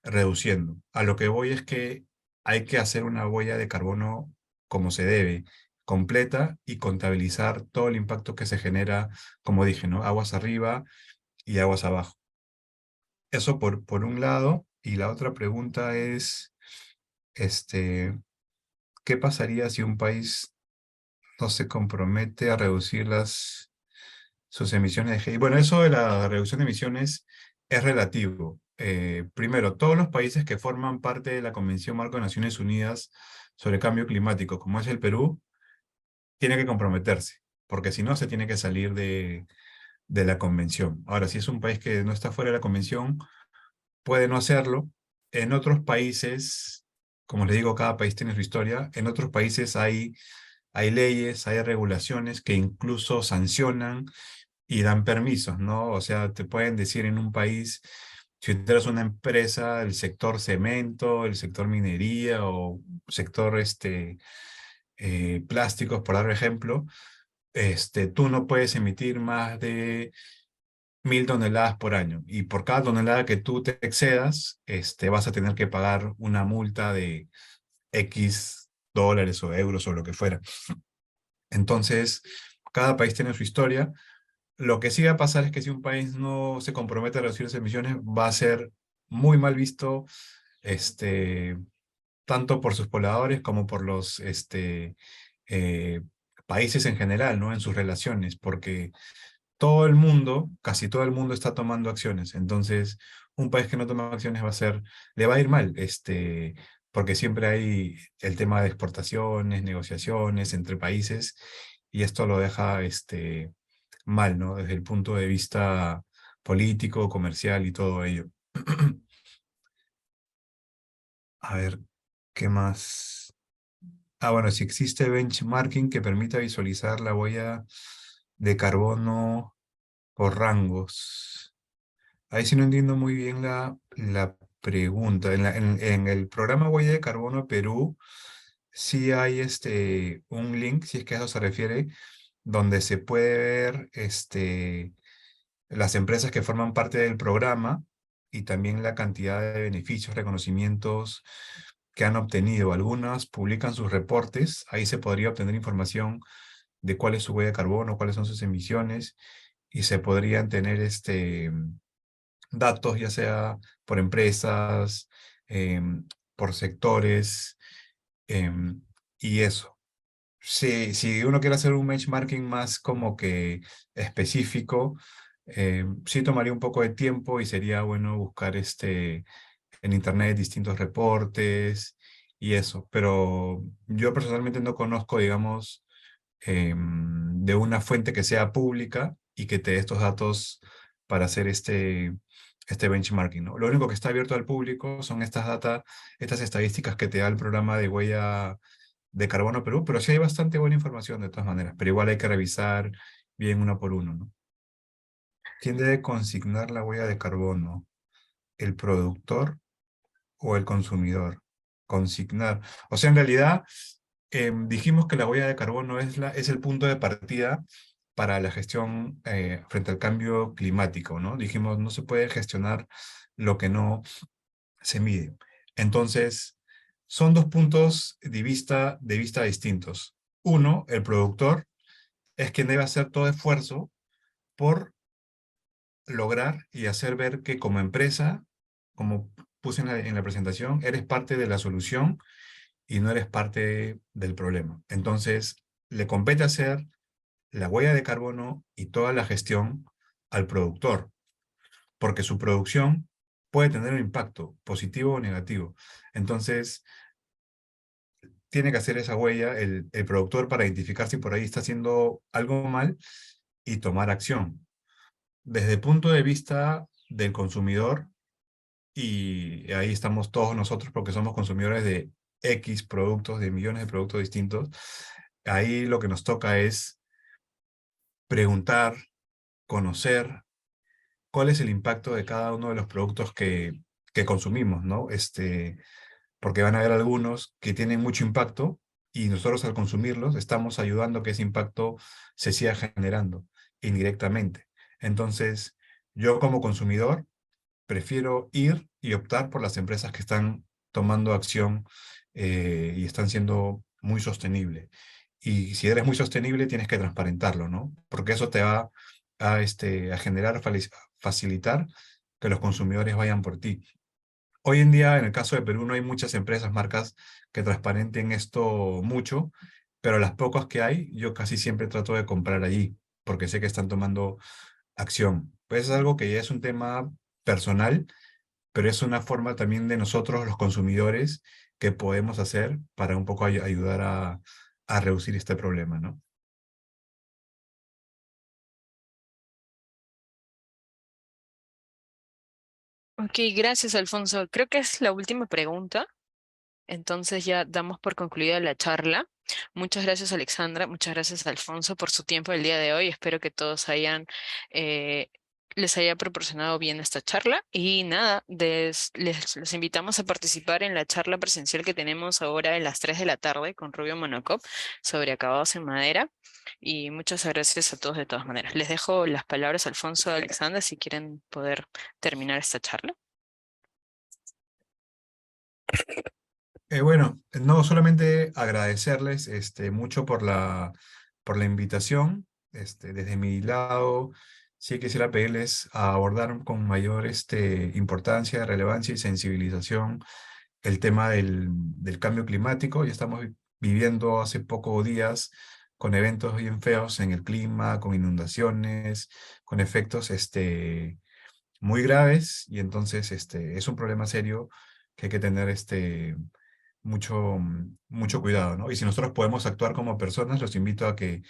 reduciendo. A lo que voy es que hay que hacer una huella de carbono como se debe, completa, y contabilizar todo el impacto que se genera, como dije, ¿no? Aguas arriba y aguas abajo. Eso por un lado. Y la otra pregunta es, ¿qué pasaría si un país no se compromete a reducir sus emisiones de GI? Bueno, eso de la reducción de emisiones es relativo. Primero, todos los países que forman parte de la Convención Marco de Naciones Unidas sobre Cambio Climático, como es el Perú, tienen que comprometerse, porque si no, se tiene que salir de la convención. Ahora, si es un país que no está fuera de la convención, puede no hacerlo. En otros países, como les digo, cada país tiene su historia. En otros países hay leyes, hay regulaciones que incluso sancionan y dan permisos, ¿no? O sea, te pueden decir en un país, si tú eres una empresa del sector cemento, el sector minería o sector plásticos, por dar ejemplo, tú no puedes emitir más de 1.000 toneladas por año. Y por cada tonelada que tú te excedas, vas a tener que pagar una multa de X dólares o euros o lo que fuera. Entonces, cada país tiene su historia. Lo que sí va a pasar es que si un país no se compromete a reducir sus emisiones, va a ser muy mal visto, este, tanto por sus pobladores como por los eh, países en general, ¿no? En sus relaciones, porque todo el mundo, casi todo el mundo está tomando acciones. Entonces, un país que no toma acciones le va a ir mal, porque siempre hay el tema de exportaciones, negociaciones entre países, y esto lo deja, mal, ¿no? Desde el punto de vista político, comercial y todo ello. A ver, ¿qué más? Ah, bueno, si existe benchmarking que permita visualizar la huella de carbono por rangos. Ahí sí no entiendo muy bien la pregunta. En el programa Huella de Carbono Perú, sí hay un link, si es que a eso se refiere, donde se puede ver las empresas que forman parte del programa y también la cantidad de beneficios, reconocimientos que han obtenido. Algunas publican sus reportes, ahí se podría obtener información de cuál es su huella de carbono, cuáles son sus emisiones, y se podrían tener datos, ya sea por empresas, por sectores, y eso. Si uno quiere hacer un benchmarking más como que específico, sí tomaría un poco de tiempo y sería bueno buscar en internet distintos reportes y eso. Pero yo personalmente no conozco, digamos, de una fuente que sea pública y que te dé estos datos para hacer este benchmarking, ¿no? Lo único que está abierto al público son estas estadísticas que te da el programa de huella de Carbono Perú, pero sí hay bastante buena información de todas maneras, pero igual hay que revisar bien uno por uno, ¿no? ¿Quién debe consignar la huella de carbono? ¿El productor o el consumidor? Consignar. O sea, en realidad, dijimos que la huella de carbono es el punto de partida para la gestión frente al cambio climático, ¿no? Dijimos, no se puede gestionar lo que no se mide. Entonces, son dos puntos de vista distintos. Uno, el productor es quien debe hacer todo esfuerzo por lograr y hacer ver que como empresa, como puse en la presentación, eres parte de la solución y no eres parte del problema. Entonces, le compete hacer la huella de carbono y toda la gestión al productor, porque su producción puede tener un impacto positivo o negativo. Entonces, tiene que hacer esa huella el productor para identificar si por ahí está haciendo algo mal y tomar acción. desde el punto de vista del consumidor, y ahí estamos todos nosotros porque somos consumidores de X productos, de millones de productos distintos, ahí lo que nos toca es preguntar, conocer cuál es el impacto de cada uno de los productos que consumimos, ¿no? Porque van a haber algunos que tienen mucho impacto y nosotros al consumirlos estamos ayudando a que ese impacto se siga generando indirectamente. Entonces, yo como consumidor prefiero ir y optar por las empresas que están tomando acción y están siendo muy sostenibles. Y si eres muy sostenible, tienes que transparentarlo, ¿no? Porque eso te va a generar, facilitar que los consumidores vayan por ti. Hoy en día, en el caso de Perú, no hay muchas empresas, marcas que transparenten esto mucho, pero las pocas que hay, yo casi siempre trato de comprar allí, porque sé que están tomando acción. Pues es algo que ya es un tema personal, pero es una forma también de nosotros, los consumidores, que podemos hacer para un poco ayudar a reducir este problema, ¿no? Ok, gracias, Alfonso. Creo que es la última pregunta. Entonces ya damos por concluida la charla. Muchas gracias, Alexandra. Muchas gracias, Alfonso, por su tiempo el día de hoy. Espero que todos eh, les haya proporcionado bien esta charla. Y nada, los invitamos a participar en la charla presencial que tenemos ahora a las 3 de la tarde con Rubio Monocop sobre acabados en madera. Y muchas gracias a todos de todas maneras. Les dejo las palabras, Alfonso, a Alexandra, si quieren poder terminar esta charla. Bueno, no solamente agradecerles mucho por la invitación. Desde mi lado, sí quisiera pedirles a abordar con mayor importancia, relevancia y sensibilización el tema del cambio climático. Ya estamos viviendo hace pocos días con eventos bien feos en el clima, con inundaciones, con efectos muy graves, y entonces es un problema serio que hay que tener mucho cuidado, ¿no? Y si nosotros podemos actuar como personas, los invito a que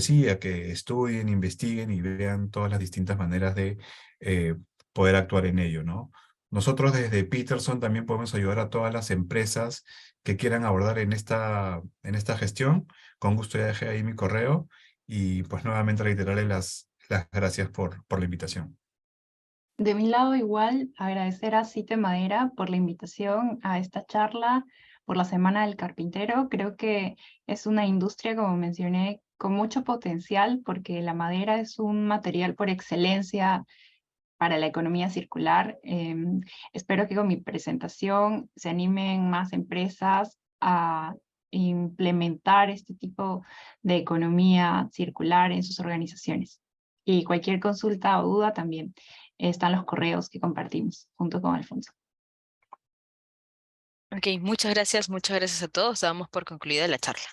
sí, a que estudien, investiguen y vean todas las distintas maneras de eh, poder actuar en ello, ¿no? Nosotros desde Peterson también podemos ayudar a todas las empresas que quieran abordar en esta gestión. Con gusto ya dejé ahí mi correo y pues nuevamente reiterarle las gracias por la invitación. De mi lado, igual, agradecer a Cite Madera por la invitación a esta charla, por la Semana del Carpintero. Creo que es una industria, como mencioné, con mucho potencial, porque la madera es un material por excelencia para la economía circular. Espero que con mi presentación se animen más empresas a implementar este tipo de economía circular en sus organizaciones. Y cualquier consulta o duda también están los correos que compartimos junto con Alfonso. Ok, muchas gracias a todos. Damos por concluida la charla.